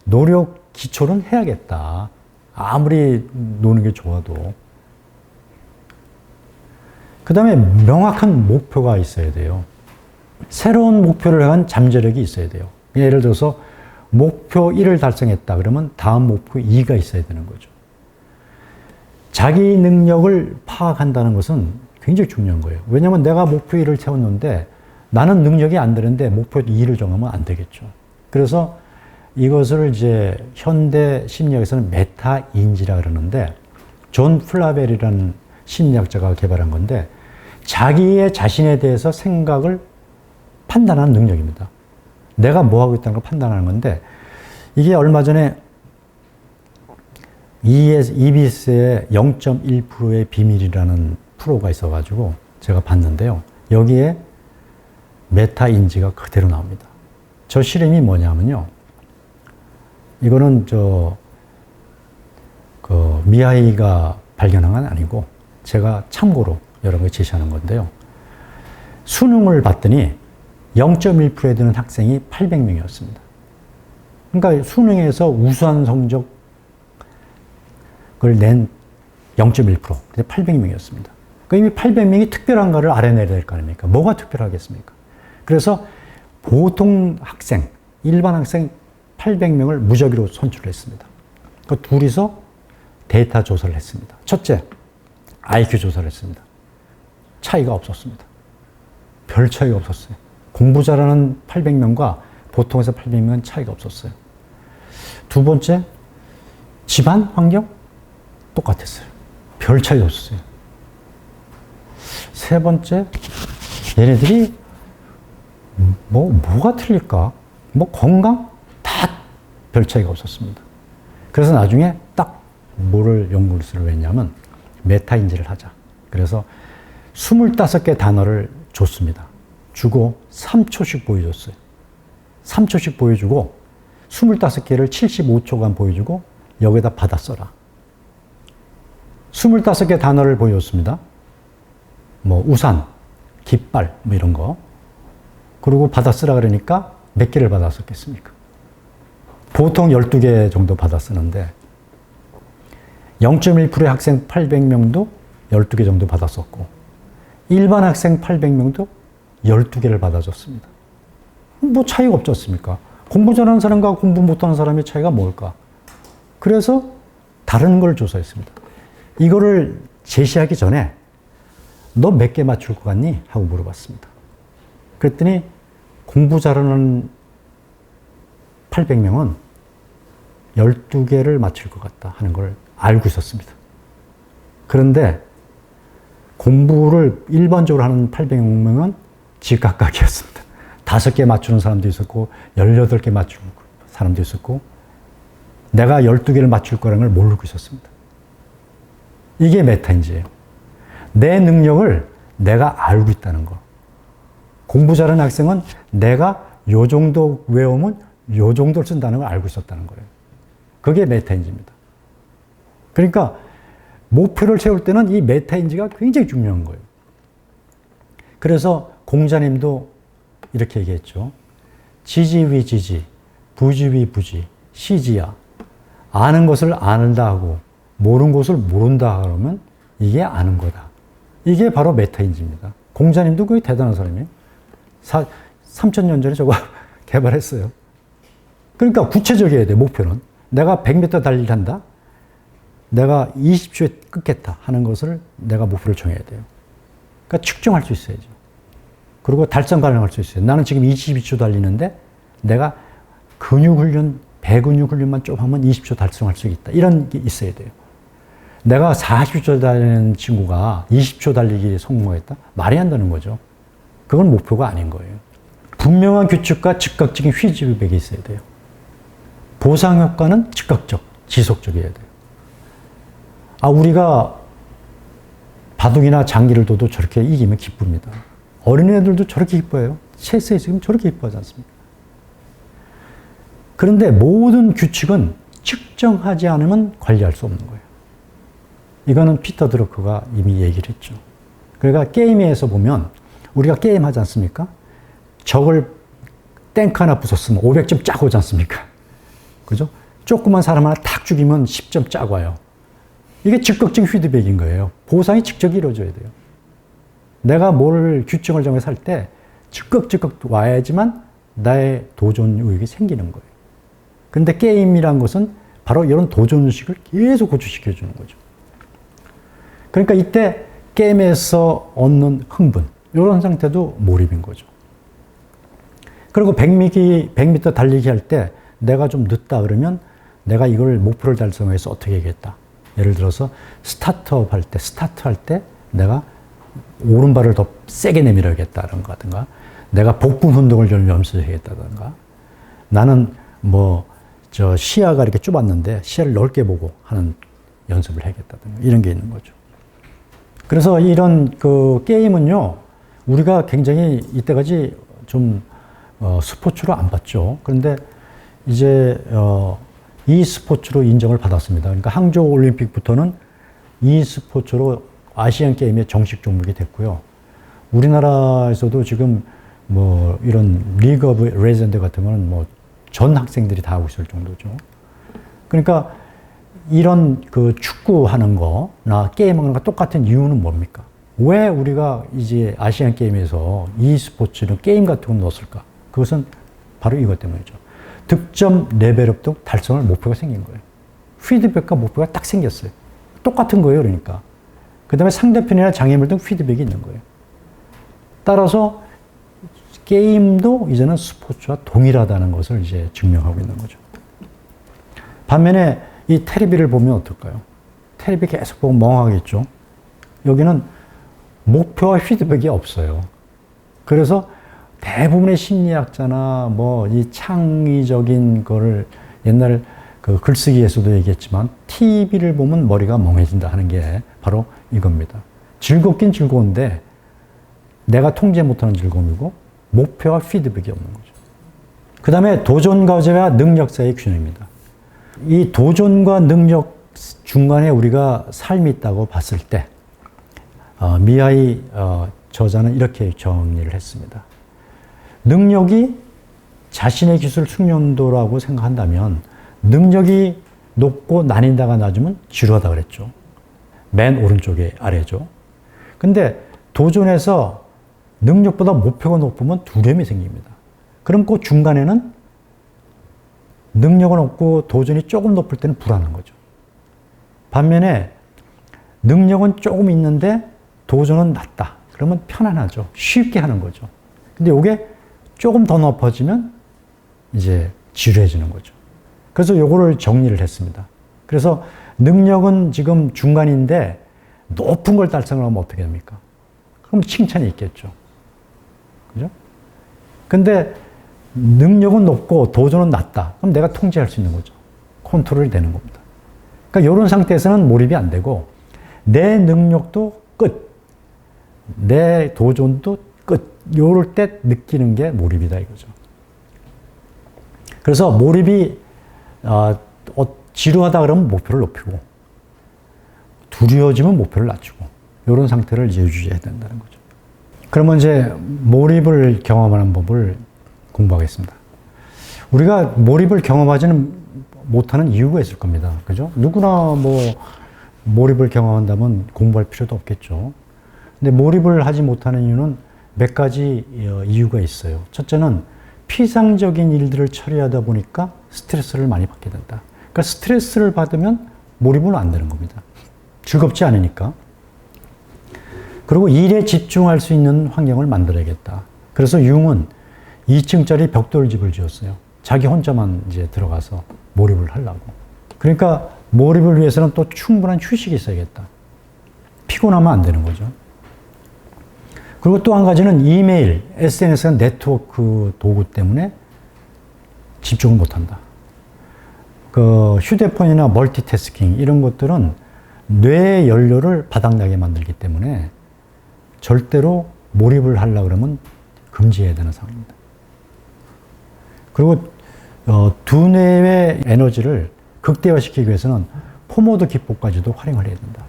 노력 기초는 해야겠다. 아무리 노는 게 좋아도. 그 다음에 명확한 목표가 있어야 돼요. 새로운 목표를 향한 잠재력이 있어야 돼요. 예를 들어서 목표 1을 달성했다 그러면 다음 목표 2가 있어야 되는 거죠. 자기 능력을 파악한다는 것은 굉장히 중요한 거예요. 왜냐하면 내가 목표 1을 채웠는데 나는 능력이 안 되는데 목표 2를 정하면 안 되겠죠. 그래서 이것을 이제 현대 심리학에서는 메타 인지라 그러는데 존 플라벨이라는 심리학자가 개발한 건데 자기의 자신에 대해서 생각을 판단하는 능력입니다. 내가 뭐 하고 있다는 걸 판단하는 건데 이게 얼마 전에 EBS의 0.1%의 비밀이라는 프로가 있어가지고 제가 봤는데요. 여기에 메타 인지가 그대로 나옵니다. 저 실험이 뭐냐면요. 이거는 미하이가 발견한 건 아니고 제가 참고로 여러분께 제시하는 건데요. 수능을 봤더니 0.1%에 드는 학생이 800명이었습니다. 그러니까 수능에서 우수한 성적을 낸 0.1%, 800명이었습니다. 그러니까 이미 800명이 특별한가를 알아내야 될 거 아닙니까? 뭐가 특별하겠습니까? 그래서 보통 학생, 일반 학생 800명을 무작위로 선출했습니다. 그러니까 둘이서 데이터 조사를 했습니다. 첫째, IQ 조사를 했습니다. 차이가 없었습니다. 별 차이가 없었어요. 공부 잘하는 800명과 보통에서 800명은 차이가 없었어요. 두 번째, 집안 환경 똑같았어요. 별 차이 없었어요. 세 번째, 얘네들이 뭐가 틀릴까? 건강? 다 별 차이가 없었습니다. 그래서 나중에 딱 뭐를 연구를 했냐면 메타인지를 하자. 그래서 25개 단어를 줬습니다. 주고 3초씩 보여줬어요. 3초씩 보여주고 25개를 75초간 보여주고 여기다 받아 써라. 25개 단어를 보여줬습니다. 우산, 깃발, 이런 거. 그리고 받아 쓰라 그러니까 몇 개를 받아 썼겠습니까? 보통 12개 정도 받아 쓰는데 0.1%의 학생 800명도 12개 정도 받아 썼고 일반 학생 800명도 12개를 받아줬습니다. 차이가 없지 않습니까? 공부 잘하는 사람과 공부 못하는 사람의 차이가 뭘까? 그래서 다른 걸 조사했습니다. 이거를 제시하기 전에 너 몇 개 맞출 것 같니? 하고 물어봤습니다. 그랬더니 공부 잘하는 800명은 12개를 맞출 것 같다 하는 걸 알고 있었습니다. 그런데 공부를 일반적으로 하는 800명은 직각각이었습니다. 5개 맞추는 사람도 있었고 18개 맞추는 사람도 있었고 내가 12개를 맞출 거라는 걸 모르고 있었습니다. 이게 메타인지예요. 내 능력을 내가 알고 있다는 거. 공부 잘하는 학생은 내가 요 정도 외우면 요 정도를 쓴다는 걸 알고 있었다는 거예요. 그게 메타인지입니다. 그러니까 목표를 세울 때는 이 메타인지가 굉장히 중요한 거예요. 그래서 공자님도 이렇게 얘기했죠. 지지 위 지지, 부지 위 부지, 시지야. 아는 것을 안다 하고 모르는 것을 모른다 그러면 이게 아는 거다. 이게 바로 메타인지입니다. 공자님도 그게 대단한 사람이에요. 3000년 전에 저거 개발했어요. 그러니까 구체적이어야 돼, 목표는. 내가 100m 달리기를 한다. 내가 20초에 끊겠다 하는 것을 내가 목표를 정해야 돼요. 그러니까 측정할 수 있어야죠. 그리고 달성 가능할 수 있어요. 나는 지금 22초 달리는데 내가 근육 훈련, 배근육 훈련만 좀 하면 20초 달성할 수 있다. 이런 게 있어야 돼요. 내가 40초 달리는 친구가 20초 달리기에 성공했다? 말이 안 되는 거죠. 그건 목표가 아닌 거예요. 분명한 규칙과 즉각적인 피드백이 있어야 돼요. 보상 효과는 즉각적, 지속적이어야 돼요. 우리가 바둑이나 장기를 둬도 저렇게 이기면 기쁩니다. 어린애들도 저렇게 기뻐해요. 체스에 지금 저렇게 기뻐하지 않습니까? 그런데 모든 규칙은 측정하지 않으면 관리할 수 없는 거예요. 이거는 피터 드러커가 이미 얘기를 했죠. 그러니까 게임에서 보면 우리가 게임 하지 않습니까? 적을 탱크 하나 부쉈으면 500점 짜고 오지 않습니까? 그죠? 조그만 사람 하나 탁 죽이면 10점 짜고 와요. 이게 즉각적인 피드백인 거예요. 보상이 직접이 이루어져야 돼요. 내가 뭘 규칙을 정해서 할 때 즉각 와야지만 나의 도전 의욕이 생기는 거예요. 근데 게임이란 것은 바로 이런 도전 의식을 계속 고취시켜 주는 거죠. 그러니까 이때 게임에서 얻는 흥분, 이런 상태도 몰입인 거죠. 그리고 100m 달리기 할 때 내가 좀 늦다 그러면 내가 이걸 목표를 달성해서 어떻게 하겠다. 예를 들어서 스타트할 때 내가 오른발을 더 세게 내밀어야겠다든가, 내가 복근 운동을 좀 연습해야겠다든가, 나는 시야가 이렇게 좁았는데 시야를 넓게 보고 하는 연습을 해야겠다든가, 이런 게 있는 거죠. 그래서 이런 게임은요, 우리가 굉장히 이때까지 좀 스포츠로 안 봤죠. 그런데 이제 e스포츠로 인정을 받았습니다. 그러니까 항저우 올림픽부터는 e스포츠로 아시안 게임의 정식 종목이 됐고요. 우리나라에서도 지금 이런 리그 오브 레전드 같은 거는 전 학생들이 다 하고 있을 정도죠. 그러니까 이런 축구하는 거나 게임하는 거 똑같은 이유는 뭡니까? 왜 우리가 이제 아시안 게임에서 e스포츠는 게임 같은 걸 넣었을까? 그것은 바로 이것 때문이죠. 득점 레벨업 등 달성할 목표가 생긴 거예요. 피드백과 목표가 딱 생겼어요. 똑같은 거예요, 그러니까. 그 다음에 상대편이나 장애물 등 피드백이 있는 거예요. 따라서 게임도 이제는 스포츠와 동일하다는 것을 이제 증명하고 있는 거죠. 반면에 이 테레비를 보면 어떨까요? 테레비 계속 보면 멍하겠죠. 여기는 목표와 피드백이 없어요. 그래서 대부분의 심리학자나 뭐 이 창의적인 거를 옛날 그 글쓰기에서도 얘기했지만 TV를 보면 머리가 멍해진다 하는 게 바로 이겁니다. 즐겁긴 즐거운데 내가 통제 못하는 즐거움이고 목표와 피드백이 없는 거죠. 그 다음에 도전 과제와 능력 사이의 균형입니다. 이 도전과 능력 중간에 우리가 삶이 있다고 봤을 때 미하이 저자는 이렇게 정리를 했습니다. 능력이 자신의 기술 숙련도라고 생각한다면 능력이 높고 난이도가 낮으면 지루하다 그랬죠. 맨 오른쪽에 아래죠. 근데 도전에서 능력보다 목표가 높으면 두려움이 생깁니다. 그럼 그 중간에는 능력은 높고 도전이 조금 높을 때는 불안한 거죠. 반면에 능력은 조금 있는데 도전은 낮다. 그러면 편안하죠. 쉽게 하는 거죠. 근데 이게 조금 더 높아지면 이제 지루해지는 거죠. 그래서 요거를 정리를 했습니다. 그래서 능력은 지금 중간인데 높은 걸 달성을 하면 어떻게 됩니까? 그럼 칭찬이 있겠죠. 그죠? 근데 능력은 높고 도전은 낮다. 그럼 내가 통제할 수 있는 거죠. 컨트롤이 되는 겁니다. 그러니까 이런 상태에서는 몰입이 안 되고 내 능력도 끝, 내 도전도 끝. 요럴 때 느끼는 게 몰입이다 이거죠. 그래서 몰입이 지루하다 그러면 목표를 높이고 두려워지면 목표를 낮추고 이런 상태를 이제 유지해야 된다는 거죠. 그러면 이제 몰입을 경험하는 법을 공부하겠습니다. 우리가 몰입을 경험하지는 못하는 이유가 있을 겁니다. 그죠? 누구나 뭐 몰입을 경험한다면 공부할 필요도 없겠죠. 근데 몰입을 하지 못하는 이유는 몇 가지 이유가 있어요. 첫째는 피상적인 일들을 처리하다 보니까 스트레스를 많이 받게 된다. 그러니까 스트레스를 받으면 몰입은 안 되는 겁니다. 즐겁지 않으니까. 그리고 일에 집중할 수 있는 환경을 만들어야겠다. 그래서 융은 2층짜리 벽돌집을 지었어요. 자기 혼자만 이제 들어가서 몰입을 하려고. 그러니까 몰입을 위해서는 또 충분한 휴식이 있어야겠다. 피곤하면 안 되는 거죠. 그리고 또 한 가지는 이메일, SNS가 네트워크 도구 때문에 집중을 못한다. 그 휴대폰이나 멀티태스킹 이런 것들은 뇌의 연료를 바닥나게 만들기 때문에 절대로 몰입을 하려고 그러면 금지해야 되는 상황입니다. 그리고 두뇌의 에너지를 극대화시키기 위해서는 포모도 기법까지도 활용을 해야 된다.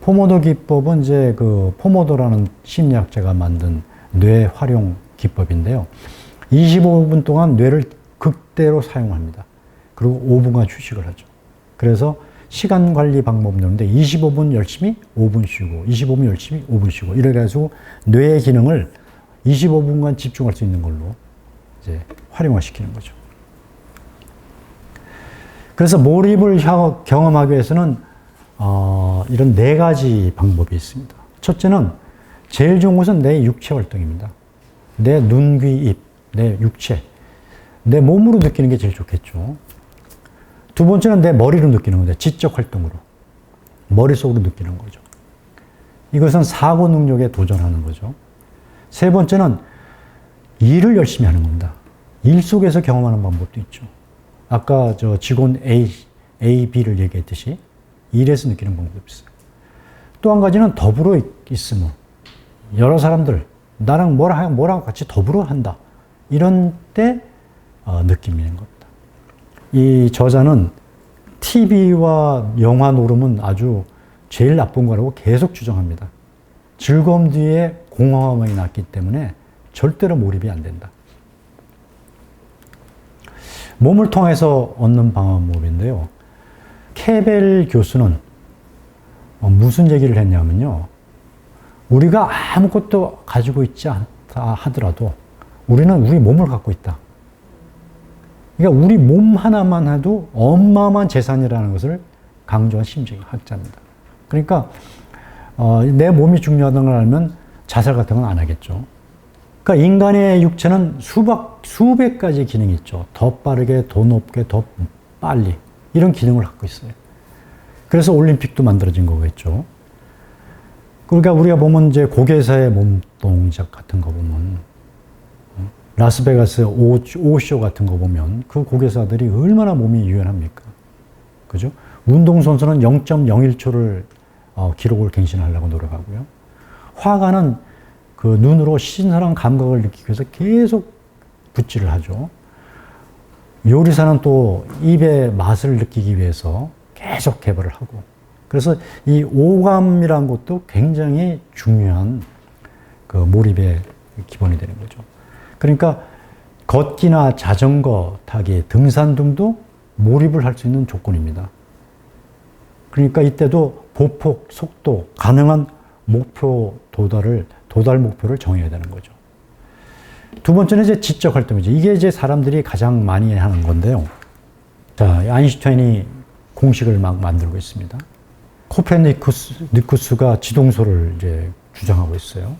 포모도 기법은 이제 그 포모도라는 심리학자가 만든 뇌 활용 기법인데요. 25분 동안 뇌를 극대로 사용합니다. 그리고 5분간 휴식을 하죠. 그래서 시간 관리 방법론인데 25분 열심히 5분 쉬고 25분 열심히 5분 쉬고 이래가지고 뇌의 기능을 25분간 집중할 수 있는 걸로 이제 활용화시키는 거죠. 그래서 몰입을 경험하기 위해서는 이런 4가지 방법이 있습니다. 첫째는 제일 좋은 것은 내 육체 활동입니다. 내 눈, 귀, 입, 내 육체, 내 몸으로 느끼는 게 제일 좋겠죠. 두 번째는 내 머리로 느끼는 건데 지적 활동으로 머릿속으로 느끼는 거죠. 이것은 사고 능력에 도전하는 거죠. 세 번째는 일을 열심히 하는 겁니다. 일 속에서 경험하는 방법도 있죠. 아까 저 직원 A, B를 얘기했듯이 일에서 느끼는 방법도 있어요. 또 한 가지는 더불어 있으면 여러 사람들 나랑 뭐랑 같이 더불어 한다. 이런 때 느끼는 겁니다. 이 저자는 TV와 영화 노름은 아주 제일 나쁜 거라고 계속 주장합니다. 즐거움 뒤에 공허함이 났기 때문에 절대로 몰입이 안 된다. 몸을 통해서 얻는 방법인데요. 케벨 교수는 무슨 얘기를 했냐면요. 우리가 아무것도 가지고 있지 않다 하더라도 우리는 우리 몸을 갖고 있다. 그러니까 우리 몸 하나만 해도 어마어마한 재산이라는 것을 강조한 심리학자입니다. 그러니까 내 몸이 중요하다는 걸 알면 자살 같은 건 안 하겠죠. 그러니까 인간의 육체는 수백 가지 기능이 있죠. 더 빠르게, 더 높게, 더 빨리 이런 기능을 갖고 있어요. 그래서 올림픽도 만들어진 거겠죠. 그러니까 우리가 보면 이제 고개사의 몸 동작 같은 거 보면 라스베가스 오쇼 같은 거 보면 그 고개사들이 얼마나 몸이 유연합니까? 그죠? 운동선수는 0.01초를 기록을 갱신하려고 노력하고요. 화가는 그 눈으로 신선한 감각을 느끼기 위해서 계속 붓질을 하죠. 요리사는 또 입의 맛을 느끼기 위해서 계속 개발을 하고. 그래서 이 오감이라는 것도 굉장히 중요한 그 몰입의 기본이 되는 거죠. 그러니까 걷기나 자전거 타기, 등산 등도 몰입을 할 수 있는 조건입니다. 그러니까 이때도 보폭, 속도, 가능한 목표 도달 목표를 정해야 되는 거죠. 두 번째는 이제 지적 활동이죠. 이게 이제 사람들이 가장 많이 하는 건데요. 자, 아인슈타인이 공식을 막 만들고 있습니다. 코페르니쿠스가 지동소를 이제 주장하고 있어요.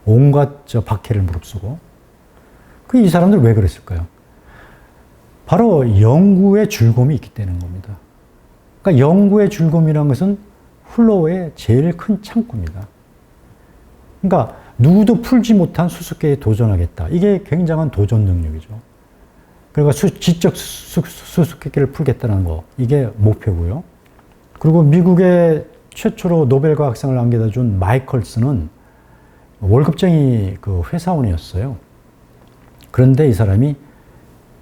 온갖 박해를 무릅쓰고. 이 사람들 왜 그랬을까요? 바로 연구의 즐거움이 있기 때문인 겁니다. 그러니까 연구의 즐거움이라는 것은 플로우의 제일 큰 창구입니다. 그러니까 누구도 풀지 못한 수수께끼에 도전하겠다. 이게 굉장한 도전 능력이죠. 그러니까 지적 수수께끼를 풀겠다는 거, 이게 목표고요. 그리고 미국의 최초로 노벨 과학상을 안겨다 준 마이컬스는 월급쟁이 그 회사원이었어요. 그런데 이 사람이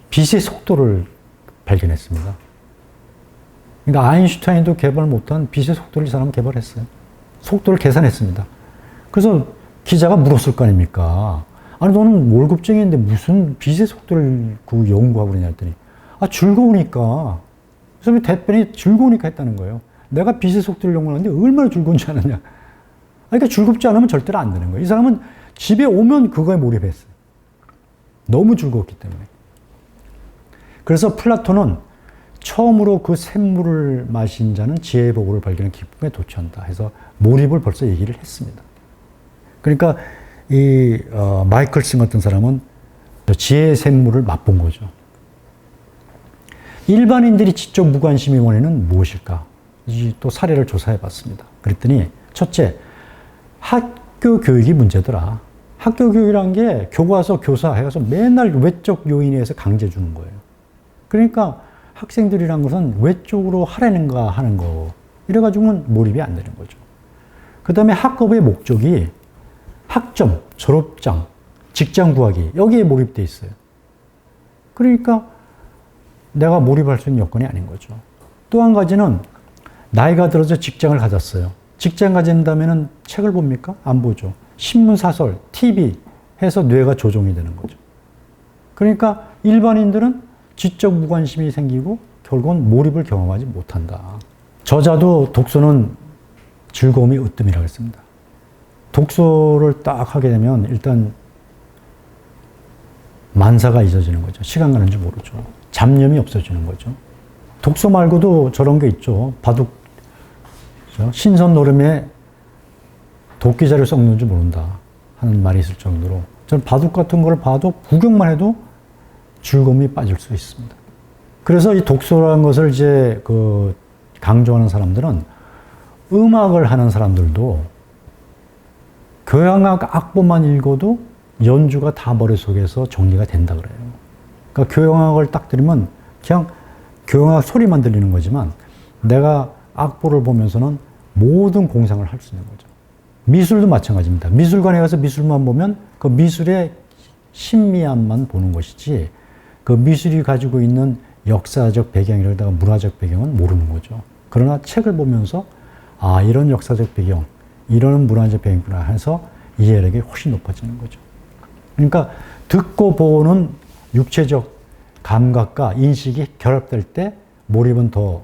빛의 속도를 발견했습니다. 그러니까 아인슈타인도 개발 못한 빛의 속도를 이 사람은 개발했어요. 속도를 계산했습니다. 그래서 기자가 물었을 거 아닙니까? 아니, 너는 월급쟁이인데 무슨 빛의 속도를 그 연구하고 그러냐 했더니, 즐거우니까. 그래서 답변이 즐거우니까 했다는 거예요. 내가 빛의 속도를 연구하는데 얼마나 즐거운지 아느냐. 그러니까 즐겁지 않으면 절대로 안 되는 거예요. 이 사람은 집에 오면 그거에 몰입했어요. 너무 즐거웠기 때문에. 그래서 플라톤은 처음으로 그 샘물을 마신 자는 지혜의 보고를 발견한 기쁨에 도취한다 해서 몰입을 벌써 얘기를 했습니다. 그러니까 이 마이클슨 같은 사람은 지혜의 샘물을 맛본 거죠. 일반인들이 지적 무관심의 원인은 무엇일까? 또 사례를 조사해 봤습니다. 그랬더니 첫째, 학교 교육이 문제더라. 학교 교육이란 게 교과서, 교사 해서 맨날 외적 요인에 의해서 강제 주는 거예요. 그러니까 학생들이란 것은 외적으로 하라는가 하는 거. 이래가지고는 몰입이 안 되는 거죠. 그 다음에 학업의 목적이 학점, 졸업장, 직장 구하기. 여기에 몰입돼 있어요. 그러니까 내가 몰입할 수 있는 여건이 아닌 거죠. 또 한 가지는 나이가 들어서 직장을 가졌어요. 직장 가진다면 책을 봅니까? 안 보죠. 신문, 사설, TV 해서 뇌가 조종이 되는 거죠. 그러니까 일반인들은 지적 무관심이 생기고 결국은 몰입을 경험하지 못한다. 저자도 독서는 즐거움이 으뜸이라고 했습니다. 독서를 딱 하게 되면 일단 만사가 잊어지는 거죠. 시간 가는 줄 모르죠. 잡념이 없어지는 거죠. 독서 말고도 저런 게 있죠. 바둑, 신선 노름에 도끼자를 썩는 줄 모른다 하는 말이 있을 정도로 저는 바둑 같은 걸 봐도 구경만 해도 즐거움이 빠질 수 있습니다. 그래서 이 독서라는 것을 이제 강조하는 사람들은 음악을 하는 사람들도 교향악 악보만 읽어도 연주가 다 머릿속에서 정리가 된다 그래요. 그러니까 교향악을 딱 들으면 그냥 교향악 소리만 들리는 거지만 내가 악보를 보면서는 모든 공상을 할 수 있는 거죠. 미술도 마찬가지입니다. 미술관에 가서 미술만 보면 그 미술의 신미함만 보는 것이지 그 미술이 가지고 있는 역사적 배경이라든가 문화적 배경은 모르는 거죠. 그러나 책을 보면서 이런 역사적 배경, 이런 문화적 배경이구나 해서 이해력이 훨씬 높아지는 거죠. 그러니까 듣고 보는 육체적 감각과 인식이 결합될 때 몰입은 더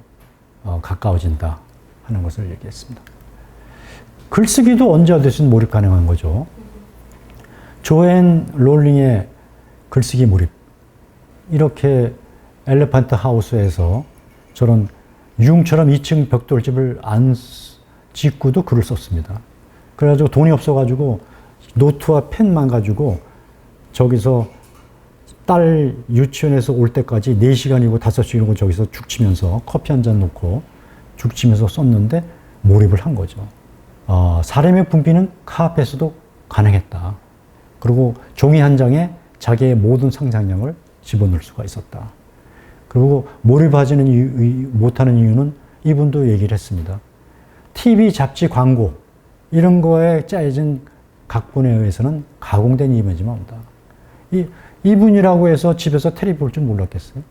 가까워진다 하는 것을 얘기했습니다. 글쓰기도 언제 어디서든 몰입 가능한 거죠. 조앤 롤링의 글쓰기 몰입. 이렇게 엘레판트 하우스에서 저런 융처럼 2층 벽돌집을 안 짓고도 글을 썼습니다. 그래가지고 돈이 없어가지고 노트와 펜만 가지고 저기서 딸 유치원에서 올 때까지 4시간이고 5시간이고 저기서 죽치면서 커피 한 잔 놓고 죽치면서 썼는데 몰입을 한 거죠. 사람의 분비는 카페에서도 가능했다. 그리고 종이 한 장에 자기의 모든 상상력을 집어넣을 수가 있었다. 그리고 몰입하지는 못하는 이유는 이분도 얘기를 했습니다. TV, 잡지, 광고 이런 거에 짜여진 각본에 의해서는 가공된 이미지만 온다. 이분이라고 해서 집에서 텔레비 볼 줄 몰랐겠어요?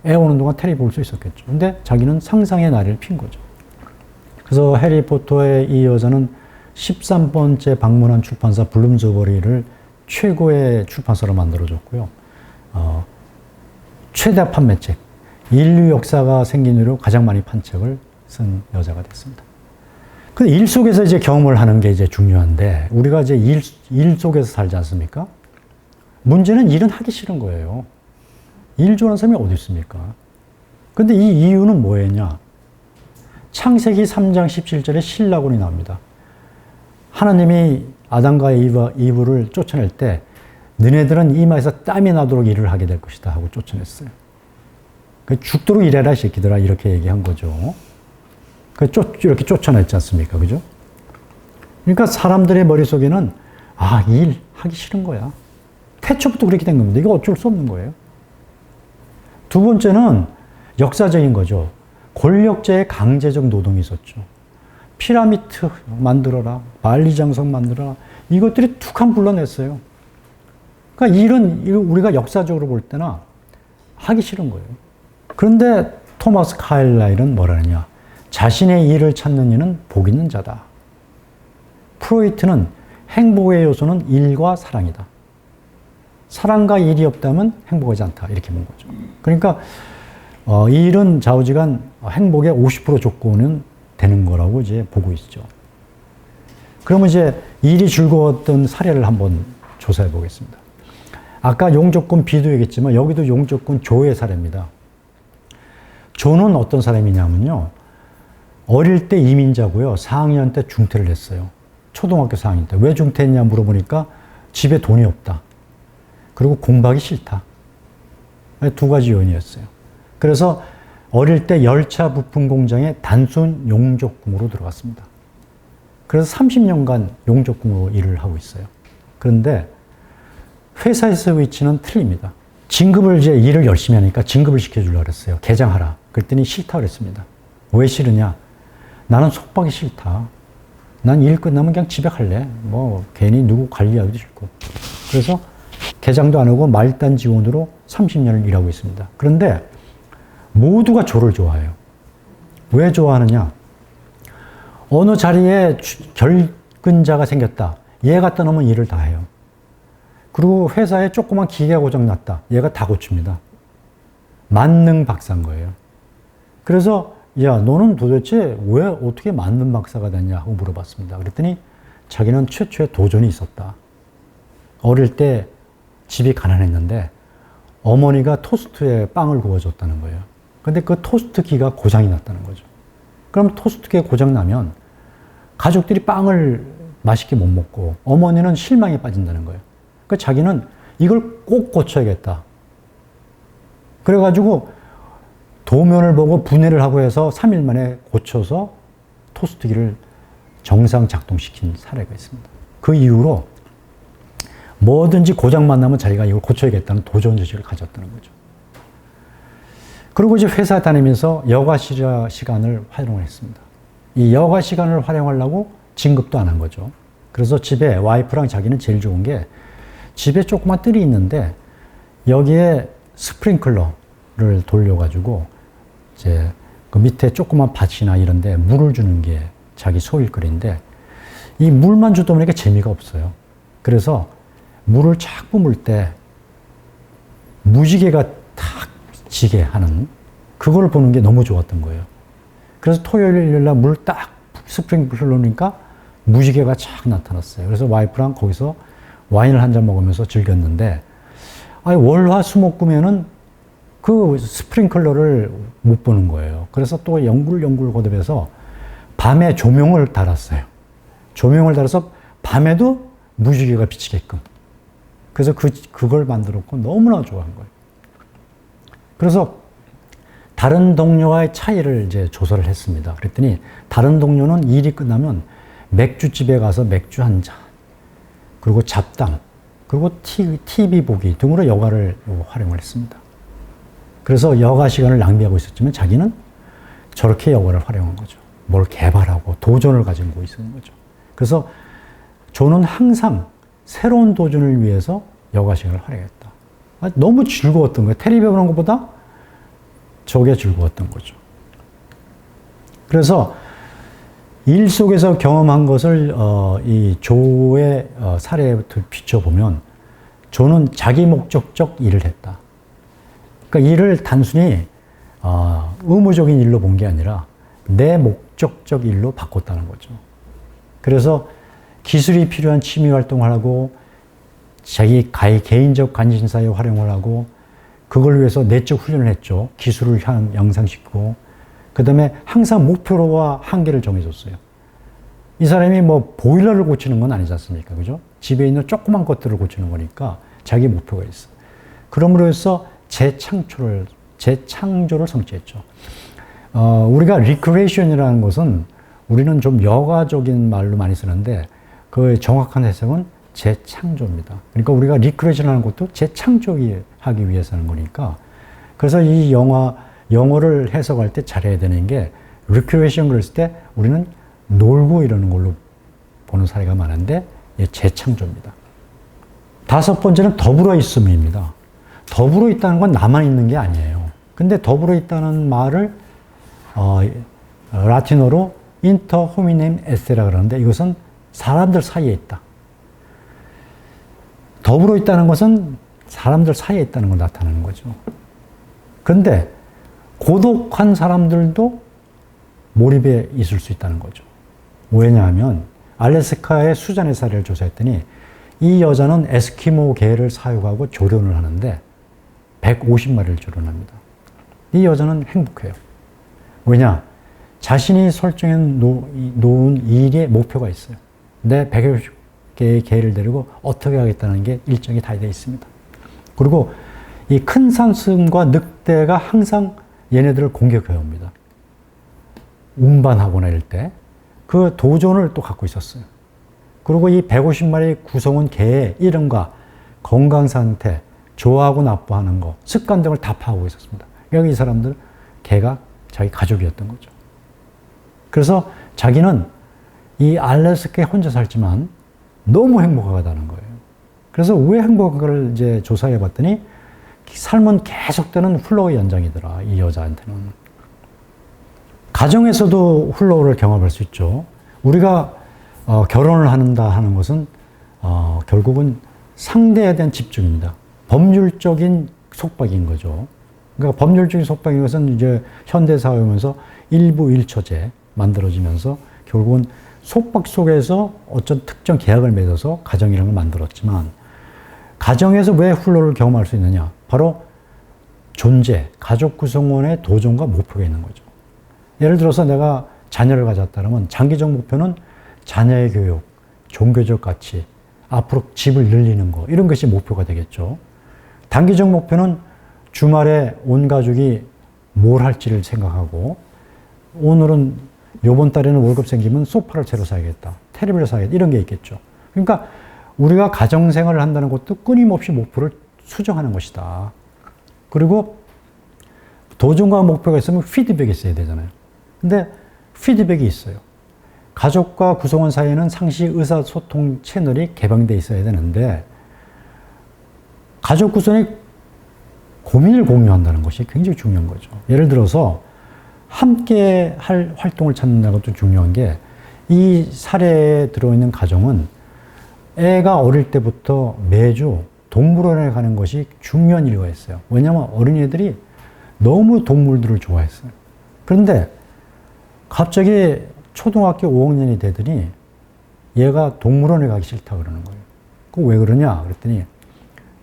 애 오는 동안 텔레비 볼 수 있었겠죠. 근데 자기는 상상의 나래를 핀 거죠. 그래서 해리포터의 이 여자는 13번째 방문한 출판사 블룸스버리를 최고의 출판사로 만들어줬고요. 최대 판매책, 인류 역사가 생긴 이후로 가장 많이 판 책을 쓴 여자가 됐습니다. 근데 일 속에서 이제 경험을 하는 게 이제 중요한데, 우리가 이제 일 속에서 살지 않습니까? 문제는 일은 하기 싫은 거예요. 일 좋아하는 사람이 어디 있습니까? 근데 이 이유는 뭐였냐? 창세기 3장 17절에 신라곤이 나옵니다. 하나님이 아담과 이브를 쫓아낼 때 너네들은 이마에서 땀이 나도록 일을 하게 될 것이다 하고 쫓아냈어요. 죽도록 일해라 이 새끼들아 이렇게 얘기한 거죠. 이렇게 쫓아냈지 않습니까? 그죠? 그러니까 사람들의 머릿속에는 일 하기 싫은 거야. 태초부터 그렇게 된 겁니다. 이거 어쩔 수 없는 거예요. 두 번째는 역사적인 거죠. 권력자의 강제적 노동이 있었죠. 피라미드 만들어라, 만리장성 만들어라, 이것들이 툭한 불러냈어요. 그러니까 일은 우리가 역사적으로 볼 때나 하기 싫은 거예요. 그런데 토마스 카일라일은 뭐라느냐? 자신의 일을 찾는 이는 복 있는 자다. 프로이트는 행복의 요소는 일과 사랑이다. 사랑과 일이 없다면 행복하지 않다. 이렇게 본 거죠. 그러니까 일은 좌우지간 행복의 50% 조건은 되는 거라고 이제 보고 있죠. 그러면 이제 일이 즐거웠던 사례를 한번 조사해 보겠습니다. 아까 용조건 비도 얘기했지만 여기도 용조건 조의 사례입니다. 조는 어떤 사람이냐면요. 어릴 때 이민자고요. 4학년 때 중퇴를 했어요. 초등학교 4학년 때. 왜 중퇴했냐 물어보니까 집에 돈이 없다. 그리고 공부하기 싫다. 두 가지 요인이었어요. 그래서 어릴 때 열차 부품 공장에 단순 용접공으로 들어갔습니다. 그래서 30년간 용접공으로 일을 하고 있어요. 그런데 회사에서의 위치는 틀립니다. 진급을 이제 일을 열심히 하니까 진급을 시켜주려고 그랬어요. 개장하라. 그랬더니 싫다 그랬습니다. 왜 싫으냐? 나는 속박이 싫다. 난 일 끝나면 그냥 집에 갈래. 뭐 괜히 누구 관리하기도 싫고. 그래서 개장도 안 하고 말단 지원으로 30년을 일하고 있습니다. 그런데 모두가 조를 좋아해요. 왜 좋아하느냐? 어느 자리에 결근자가 생겼다. 얘 갖다 놓으면 일을 다 해요. 그리고 회사에 조그만 기계가 고장났다. 얘가 다 고칩니다. 만능 박사인 거예요. 그래서 야, 너는 도대체 왜 어떻게 만능 박사가 됐냐 하고 물어봤습니다. 그랬더니 자기는 최초의 도전이 있었다. 어릴 때 집이 가난했는데 어머니가 토스트에 빵을 구워줬다는 거예요. 근데 그 토스트기가 고장이 났다는 거죠. 그럼 토스트기가 고장나면 가족들이 빵을 맛있게 못 먹고 어머니는 실망에 빠진다는 거예요. 그러니까 자기는 이걸 꼭 고쳐야겠다. 그래가지고 도면을 보고 분해를 하고 해서 3일 만에 고쳐서 토스트기를 정상 작동시킨 사례가 있습니다. 그 이후로 뭐든지 고장만 나면 자기가 이걸 고쳐야겠다는 도전의식을 가졌다는 거죠. 그리고 이제 회사 다니면서 여가 시간을 활용을 했습니다. 이 여가 시간을 활용하려고 진급도 안 한 거죠. 그래서 집에 와이프랑 자기는 제일 좋은 게 집에 조그만 뜰이 있는데 여기에 스프링클러를 돌려가지고 이제 그 밑에 조그만 밭이나 이런데 물을 주는 게 자기 소일거리인데 이 물만 주다 보니까 재미가 없어요. 그래서 물을 쫙 뿜을 때 무지개가 탁 지게 하는 그걸 보는 게 너무 좋았던 거예요. 그래서 토요일, 일요일날 물 딱 스프링클러 놓으니까 무지개가 쫙 나타났어요. 그래서 와이프랑 거기서 와인을 한 잔 먹으면서 즐겼는데 월화수목금에는 그 스프링클러를 못 보는 거예요. 그래서 또 연굴연굴 거듭해서 밤에 조명을 달았어요. 조명을 달아서 밤에도 무지개가 비치게끔. 그래서 그걸 만들었고 너무나 좋아한 거예요. 그래서 다른 동료와의 차이를 이제 조사를 했습니다. 그랬더니 다른 동료는 일이 끝나면 맥주집에 가서 맥주 한 잔, 그리고 잡담, 그리고 TV 보기 등으로 여가를 활용을 했습니다. 그래서 여가 시간을 낭비하고 있었지만 자기는 저렇게 여가를 활용한 거죠. 뭘 개발하고 도전을 가지고 있는 거죠. 그래서 저는 항상 새로운 도전을 위해서 여가 시간을 활용했다. 너무 즐거웠던 거예요. 테레비 보는 것보다 저게 즐거웠던 거죠. 그래서 일 속에서 경험한 것을 이 조의 사례에 비춰보면 조는 자기 목적적 일을 했다. 그러니까 일을 단순히 의무적인 일로 본 게 아니라 내 목적적 일로 바꿨다는 거죠. 그래서 기술이 필요한 취미 활동을 하고 자기 개인적 관심사에 활용을 하고 그걸 위해서 내적 훈련을 했죠. 기술을 양상시키고 그 다음에 항상 목표와 한계를 정해줬어요. 이 사람이 뭐 보일러를 고치는 건 아니지 않습니까? 그죠? 집에 있는 조그만 것들을 고치는 거니까 자기 목표가 있어. 그럼으로 해서 재창조를 성취했죠. 우리가 리크레이션이라는 것은 우리는 좀 여가적인 말로 많이 쓰는데 그 정확한 해석은 재창조입니다. 그러니까 우리가 리크레이션하는 것도 재창조하기 위해서 하는 거니까 그래서 이 영어를 해석할 때 잘해야 되는 게 리크레이션 그랬을 때 우리는 놀고 이러는 걸로 보는 사례가 많은데 재창조입니다. 다섯 번째는 더불어 있음입니다. 더불어 있다는 건 나만 있는 게 아니에요. 근데 더불어 있다는 말을 라틴어로 인터 호미넴 에세라 그러는데 이것은 사람들 사이에 있다. 더불어 있다는 것은 사람들 사이에 있다는 걸 나타내는 거죠. 그런데 고독한 사람들도 몰입에 있을 수 있다는 거죠. 왜냐하면 알래스카의 수잔의 사례를 조사했더니 이 여자는 에스키모 개를 사육하고 조련을 하는데 150마리를 조련합니다. 이 여자는 행복해요. 왜냐? 자신이 설정해 놓은 일의 목표가 있어요. 내 150개의 개를 데리고 어떻게 하겠다는 게 일정이 다 되어 있습니다. 그리고 이 큰 사슴과 늑대가 항상 얘네들을 공격해 옵니다. 운반하거나 이럴 때 그 도전을 또 갖고 있었어요. 그리고 이 150마리 구성원 개의 이름과 건강 상태, 좋아하고 나빠하는 거, 습관 등을 다 파악하고 있었습니다. 여기 이 사람들 개가 자기 가족이었던 거죠. 그래서 자기는 이 알래스카에 혼자 살지만 너무 행복하다는 거예요. 그래서 왜 행복한가를 이제 조사해 봤더니 삶은 계속되는 플로우의 연장이더라, 이 여자한테는. 가정에서도 플로우를 경험할 수 있죠. 우리가 결혼을 한다 하는 것은 결국은 상대에 대한 집중입니다. 법률적인 속박인 거죠. 그러니까 법률적인 속박인 것은 이제 현대사회 오면서 일부 일처제 만들어지면서 결국은 속박 속에서 어떤 특정 계약을 맺어서 가정이라는 걸 만들었지만 가정에서 왜 플로우를 경험할 수 있느냐? 바로 존재, 가족 구성원의 도전과 목표가 있는 거죠. 예를 들어서 내가 자녀를 가졌다면 장기적 목표는 자녀의 교육, 종교적 가치, 앞으로 집을 늘리는 거 이런 것이 목표가 되겠죠. 단기적 목표는 주말에 온 가족이 뭘 할지를 생각하고 오늘은 이번 달에는 월급 생기면 소파를 새로 사야겠다, 테레비를 사야겠다 이런 게 있겠죠. 그러니까 우리가 가정생활을 한다는 것도 끊임없이 목표를 수정하는 것이다. 그리고 도전과 목표가 있으면 피드백이 있어야 되잖아요. 근데 피드백이 있어요. 가족과 구성원 사이에는 상시 의사소통 채널이 개방되어 있어야 되는데 가족 구성원이 고민을 공유한다는 것이 굉장히 중요한 거죠. 예를 들어서 함께 할 활동을 찾는다는 것도 중요한 게 이 사례에 들어있는 가정은 애가 어릴 때부터 매주 동물원에 가는 것이 중요한 일과였어요. 왜냐하면 어린이들이 너무 동물들을 좋아했어요. 그런데 갑자기 초등학교 5학년이 되더니 얘가 동물원에 가기 싫다 그러는 거예요. 그거 왜 그러냐 그랬더니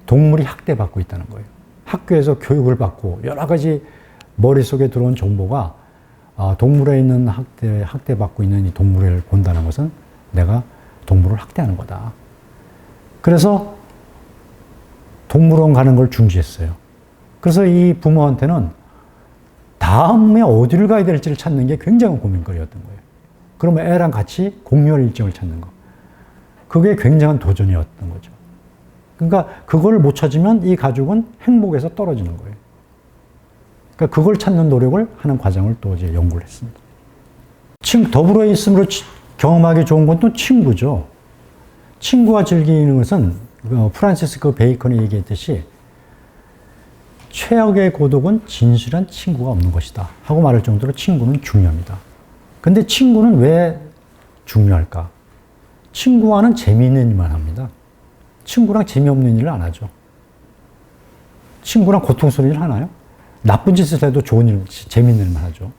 동물이 학대받고 있다는 거예요. 학교에서 교육을 받고 여러 가지 머릿속에 들어온 정보가 동물에 있는 학대받고 있는 이 동물을 본다는 것은 내가 동물을 학대하는 거다. 그래서 동물원 가는 걸 중지했어요. 그래서 이 부모한테는 다음에 어디를 가야 될지를 찾는 게 굉장히 고민거리였던 거예요. 그러면 애랑 같이 공유할 일정을 찾는 거. 그게 굉장한 도전이었던 거죠. 그러니까 그걸 못 찾으면 이 가족은 행복에서 떨어지는 거예요. 그러니까 그걸 찾는 노력을 하는 과정을 또 이제 연구를 했습니다. 더불어 있음으로 경험하기 좋은 건 또 친구죠. 친구와 즐기는 것은 프란시스 베이컨이 얘기했듯이 최악의 고독은 진실한 친구가 없는 것이다 하고 말할 정도로 친구는 중요합니다. 근데 친구는 왜 중요할까? 친구와는 재미있는 일만 합니다. 친구랑 재미없는 일을 안 하죠. 친구랑 고통스러운 일을 하나요? 나쁜 짓을 해도 좋은 일, 재미있는 일만 하죠.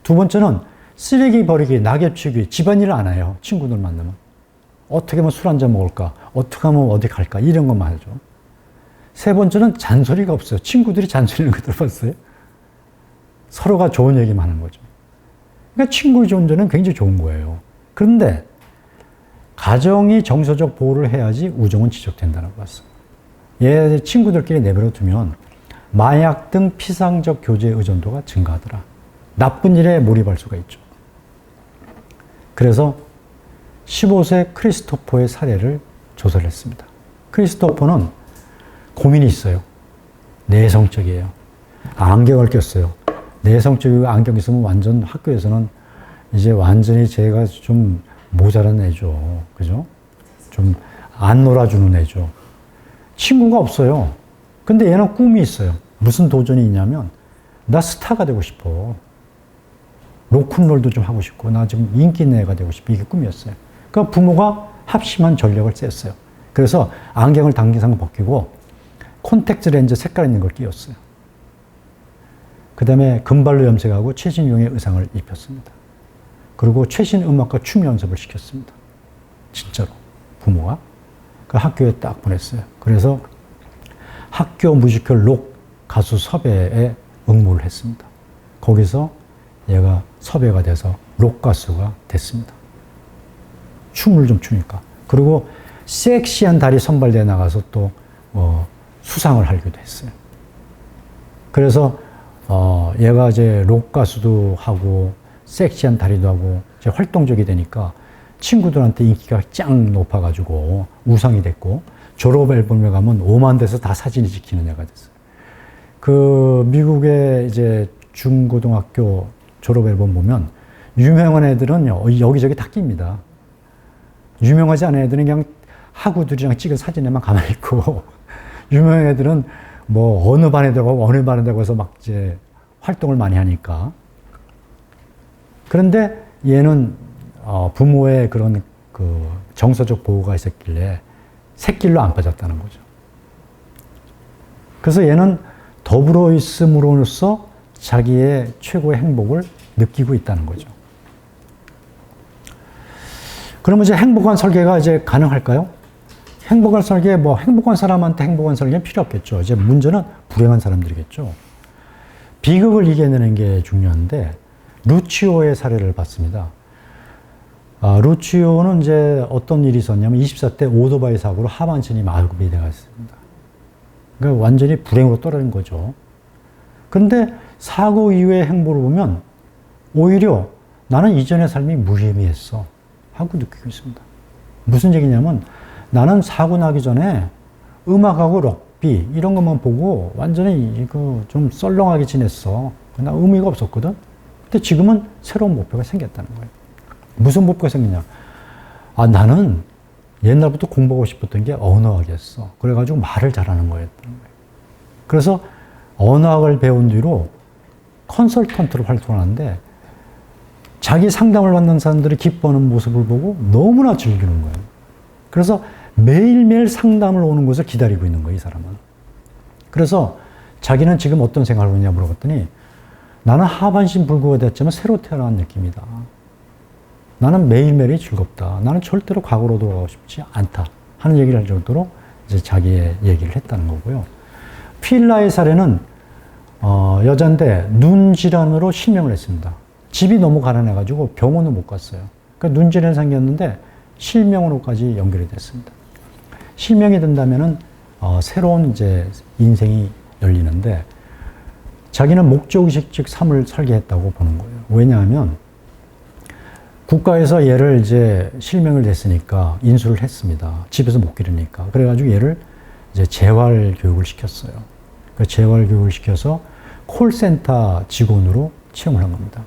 두 번째는 쓰레기 버리기, 낙엽 치기, 집안일을 안 해요. 친구들 만나면. 어떻게 하면 술 한잔 먹을까? 어떻게 하면 어디 갈까? 이런 것만 하죠. 세 번째는 잔소리가 없어요. 친구들이 잔소리하는 거 들어봤어요? 서로가 좋은 얘기만 하는 거죠. 그러니까 친구의 존재는 굉장히 좋은 거예요. 그런데 가정이 정서적 보호를 해야지 우정은 지속된다는 것 같습니다. 얘 친구들끼리 내버려 두면 마약 등 피상적 교제 의존도가 증가하더라. 나쁜 일에 몰입할 수가 있죠. 그래서 15세 크리스토퍼의 사례를 조사를 했습니다. 크리스토퍼는 고민이 있어요. 내성적이에요. 안경을 꼈어요. 내성적이고 안경 있으면 완전 학교에서는 이제 완전히 제가 좀 모자란 애죠. 그죠? 좀 안 놀아주는 애죠. 친구가 없어요. 근데 얘는 꿈이 있어요. 무슨 도전이 있냐면, 나 스타가 되고 싶어. 로큰롤도 좀 하고 싶고, 나 지금 인기 있는 애가 되고 싶어. 이게 꿈이었어요. 그러니까 부모가 합심한 전략을 썼어요. 그래서 안경을 당기상 벗기고, 콘택트 렌즈 색깔 있는 걸 끼웠어요. 그 다음에 금발로 염색하고 최신용의 의상을 입혔습니다. 그리고 최신 음악과 춤 연습을 시켰습니다. 진짜로. 부모가. 그 학교에 딱 보냈어요. 그래서 학교 뮤지컬 록 가수 섭외에 응모를 했습니다. 거기서 얘가 섭외가 돼서 록 가수가 됐습니다. 춤을 좀 추니까. 그리고 섹시한 다리 선발대에 나가서 또 수상을 하기도 했어요. 그래서 얘가 이제 록 가수도 하고 섹시한 다리도 하고 이제 활동적이 되니까 친구들한테 인기가 짱 높아가지고 우상이 됐고, 졸업 앨범에 가면 5만 대에서 다 사진이 찍히는 애가 됐어요. 그 미국의 이제 중고등학교 졸업 앨범 보면 유명한 애들은요 여기저기 다 낍니다. 유명하지 않은 애들은 그냥 학우들이랑 찍은 사진에만 가만히 있고, 유명한 애들은 뭐 어느 반에 들어가고 어느 반에 들어가서 막 이제 활동을 많이 하니까. 그런데 얘는 부모의 그런 그 정서적 보호가 있었길래 샛길로 안 빠졌다는 거죠. 그래서 얘는 더불어 있음으로써 자기의 최고의 행복을 느끼고 있다는 거죠. 그러면 이제 행복한 설계가 이제 가능할까요? 행복한 설계, 행복한 사람한테 행복한 설계는 필요 없겠죠. 이제 문제는 불행한 사람들이겠죠. 비극을 이겨내는 게 중요한데, 루치오의 사례를 봤습니다. 루치오는 이제 어떤 일이 있었냐면 24대 오토바이 사고로 하반신이 마비가 됐습니다. 그러니까 완전히 불행으로 떨어진 거죠. 그런데 사고 이후의 행보를 보면 오히려 나는 이전의 삶이 무의미했어 하고 느끼고 있습니다. 무슨 얘기냐면, 나는 사고 나기 전에 음악하고 럭비 이런 것만 보고 완전히 이거 좀 썰렁하게 지냈어. 나 의미가 없었거든. 근데 지금은 새로운 목표가 생겼다는 거예요. 무슨 목표가 생기냐? 나는 옛날부터 공부하고 싶었던 게 언어학이었어. 그래가지고 말을 잘하는 거였다는 거예요. 그래서 언어학을 배운 뒤로 컨설턴트로 활동하는데, 자기 상담을 받는 사람들이 기뻐하는 모습을 보고 너무나 즐기는 거예요. 그래서 매일매일 상담을 오는 것을 기다리고 있는 거예요, 이 사람은. 그래서 자기는 지금 어떤 생각을 하느냐 물어봤더니, 나는 하반신 불구가 됐지만 새로 태어난 느낌이다. 나는 매일매일이 즐겁다. 나는 절대로 과거로 돌아가고 싶지 않다. 하는 얘기를 할 정도로 이제 자기의 얘기를 했다는 거고요. 필라의 사례는 여잔데 눈 질환으로 실명을 했습니다. 집이 너무 가난해가지고 병원을 못 갔어요. 그러니까 눈 질환이 생겼는데 실명으로까지 연결이 됐습니다. 실명이 된다면은 새로운 이제 인생이 열리는데 자기는 목적의식 삶을 설계했다고 보는 거예요. 왜냐하면 국가에서 얘를 이제 실명을 됐으니까 인수를 했습니다. 집에서 못 기르니까. 그래가지고 얘를 이제 재활 교육을 시켰어요. 그 재활 교육을 시켜서 콜센터 직원으로 채용을 한 겁니다.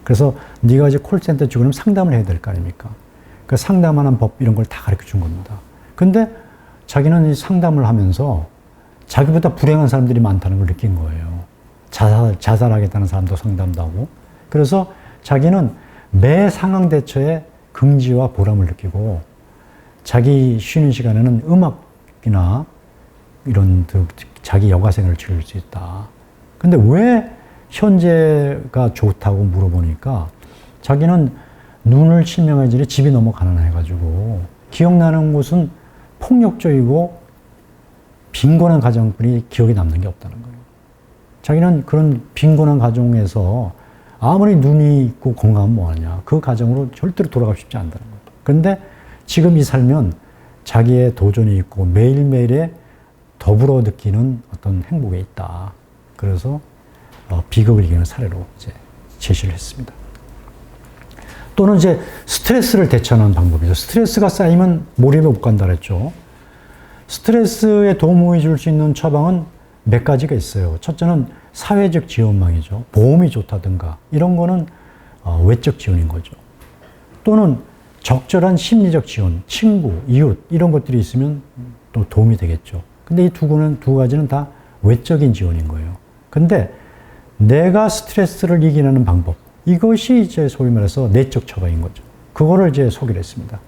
그래서 네가 이제 콜센터 직원이면 상담을 해야 될 거 아닙니까? 그 상담하는 법 이런 걸 다 가르쳐 준 겁니다. 근데 자기는 이 상담을 하면서 자기보다 불행한 사람들이 많다는 걸 느낀 거예요. 자살하겠다는 사람도 상담도 하고. 그래서 자기는 매 상황 대처에 긍지와 보람을 느끼고 자기 쉬는 시간에는 음악이나 이런 자기 여가생활을 즐길 수 있다. 근데 왜 현재가 좋다고 물어보니까 자기는 눈을 실명한 지에 집이 너무 가난해가지고 기억나는 곳은 폭력적이고 빈곤한 가정뿐이 기억에 남는 게 없다는 거예요. 자기는 그런 빈곤한 가정에서 아무리 눈이 있고 건강하면 뭐하냐. 그 가정으로 절대로 돌아가고 싶지 않다는 거예요. 그런데 지금 이 살면 자기의 도전이 있고 매일매일에 더불어 느끼는 어떤 행복에 있다. 그래서 비극을 이기는 사례로 이제 제시를 했습니다. 또는 이제 스트레스를 대처하는 방법이죠. 스트레스가 쌓이면 몰입에 못 간다 그랬죠. 스트레스에 도움을 줄 수 있는 처방은 몇 가지가 있어요. 첫째는 사회적 지원망이죠. 보험이 좋다든가 이런 거는 외적 지원인 거죠. 또는 적절한 심리적 지원, 친구, 이웃 이런 것들이 있으면 또 도움이 되겠죠. 근데 이 두 가지는 다 외적인 지원인 거예요. 근데 내가 스트레스를 이기는 방법, 이것이 이제 소위 말해서 내적 처방인 거죠. 그거를 이제 소개를 했습니다.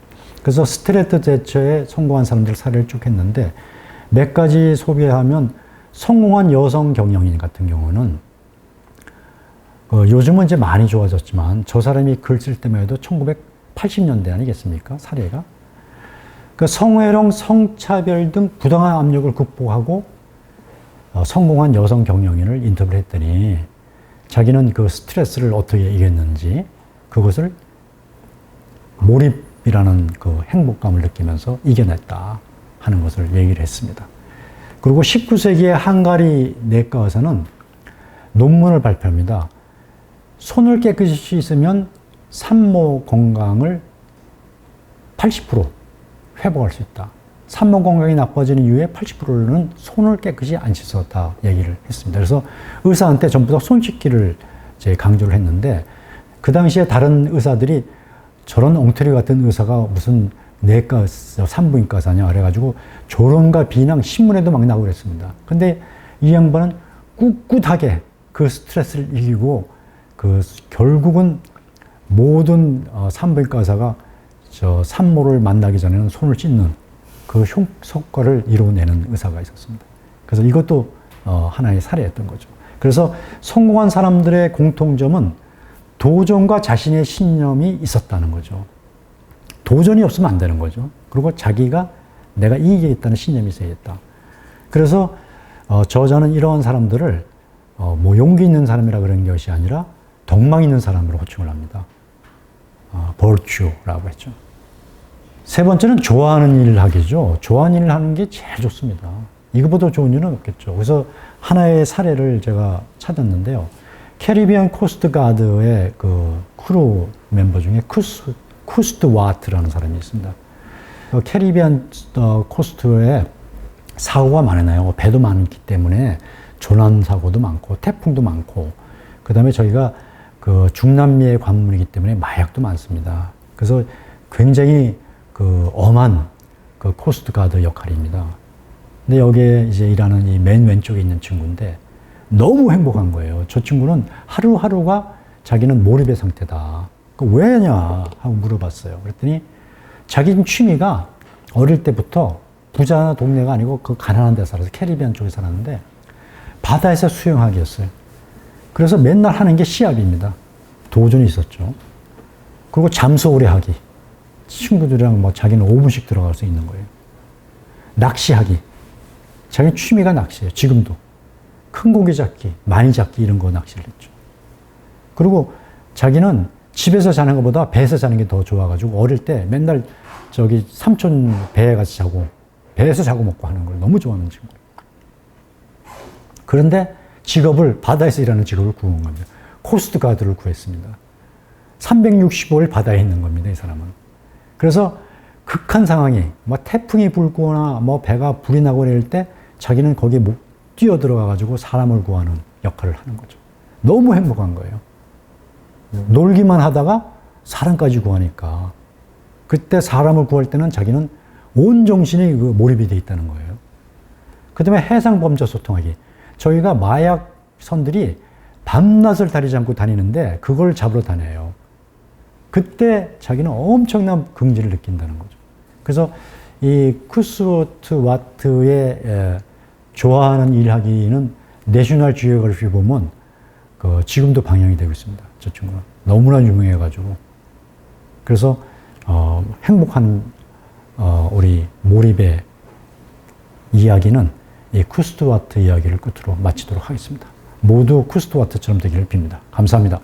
그래서 스트레스 대처에 성공한 사람들 사례를 쭉 했는데 몇 가지 소개하면 성공한 여성 경영인 같은 경우는 요즘은 이제 많이 좋아졌지만 저 사람이 글 쓸 때만 해도 1980년대 아니겠습니까? 사례가. 그 성희롱, 성차별 등 부당한 압력을 극복하고 성공한 여성 경영인을 인터뷰를 했더니 자기는 그 스트레스를 어떻게 이겼는지 그것을 몰입이라는 그 행복감을 느끼면서 이겨냈다 하는 것을 얘기를 했습니다. 그리고 19세기의 헝가리 내과 의사는 논문을 발표합니다. 손을 깨끗이 씻으면 산모 건강을 80% 회복할 수 있다. 산모 건강이 나빠지는 이유의 80%는 손을 깨끗이 안 씻었다 얘기를 했습니다. 그래서 의사한테 전부 다 손 씻기를 이제 강조를 했는데 그 당시에 다른 의사들이 저런 엉터리 같은 의사가 무슨 내과 산부인과 의사냐 그래가지고 조롱과 비난 신문에도 막 나오고 그랬습니다. 근데 이 양반은 꿋꿋하게 그 스트레스를 이기고 결국은 모든 산부인과 의사가 저 산모를 만나기 전에는 손을 씻는 그 효과를 이루어내는 의사가 있었습니다. 그래서 이것도 하나의 사례였던 거죠. 그래서 성공한 사람들의 공통점은 도전과 자신의 신념이 있었다는 거죠. 도전이 없으면 안 되는 거죠. 그리고 자기가 내가 이기겠다는 신념이 있어야겠다. 그래서 저자는 이러한 사람들을 뭐 용기 있는 사람이라 그런 것이 아니라 덕망 있는 사람으로 호칭을 합니다. virtue라고 했죠. 세 번째는 좋아하는 일을 하기죠. 좋아하는 일을 하는 게 제일 좋습니다. 이거보다 좋은 일은 없겠죠. 그래서 하나의 사례를 제가 찾았는데요. 캐리비안 코스트 가드의 그 크루 멤버 중에 쿠스트 와트라는 사람이 있습니다. 캐리비안 코스트에 사고가 많아요. 배도 많기 때문에 조난 사고도 많고 태풍도 많고 그 다음에 저희가 그 중남미의 관문이기 때문에 마약도 많습니다. 그래서 굉장히 그 엄한 그 코스트 가드 역할입니다. 근데 여기에 이제 일하는 이 맨 왼쪽에 있는 친구인데 너무 행복한 거예요. 저 친구는 하루하루가 자기는 몰입의 상태다. 왜냐 하고 물어봤어요. 그랬더니 자기 취미가 어릴 때부터 부자 동네가 아니고 그 가난한 데 살아서 캐리비안 쪽에 살았는데 바다에서 수영하기였어요. 그래서 맨날 하는 게 시합입니다. 도전이 있었죠. 그리고 잠수 오래 하기. 친구들이랑 뭐 자기는 5분씩 들어갈 수 있는 거예요. 낚시하기. 자기 취미가 낚시예요. 지금도. 큰 고기 잡기, 많이 잡기 이런 거 낚시를 했죠. 그리고 자기는 집에서 자는 것보다 배에서 자는 게 더 좋아가지고 어릴 때 맨날 저기 삼촌 배에 가서 자고 배에서 자고 먹고 하는 걸 너무 좋아하는 친구. 그런데 직업을 바다에서 일하는 직업을 구한 겁니다. 코스트가드를 구했습니다. 365일 바다에 있는 겁니다, 이 사람은. 그래서 극한 상황이 뭐 태풍이 불거나 뭐 배가 불이 나고 이럴 때 자기는 거기에 뛰어 들어가 가지고 사람을 구하는 역할을 하는 거죠. 너무 행복한 거예요. 놀기만 하다가 사람까지 구하니까 그때 사람을 구할 때는 자기는 온 정신이 그 몰입이 돼 있다는 거예요. 그 다음에 해상범죄 소통하기. 저희가 마약선들이 밤낮을 가리지 않고 다니는데 그걸 잡으러 다녀요. 그때 자기는 엄청난 긍지를 느낀다는 거죠. 그래서 이 쿠스워트 와트의 좋아하는 일하기는 내셔널 지오그래피 보면 지금도 방영이 되고 있습니다. 저 친구는 너무나 유명해가지고. 그래서 행복한 우리 몰입의 이야기는 이 쿠스트와트 이야기를 끝으로 마치도록 하겠습니다. 모두 쿠스트와트처럼 되기를 빕니다. 감사합니다.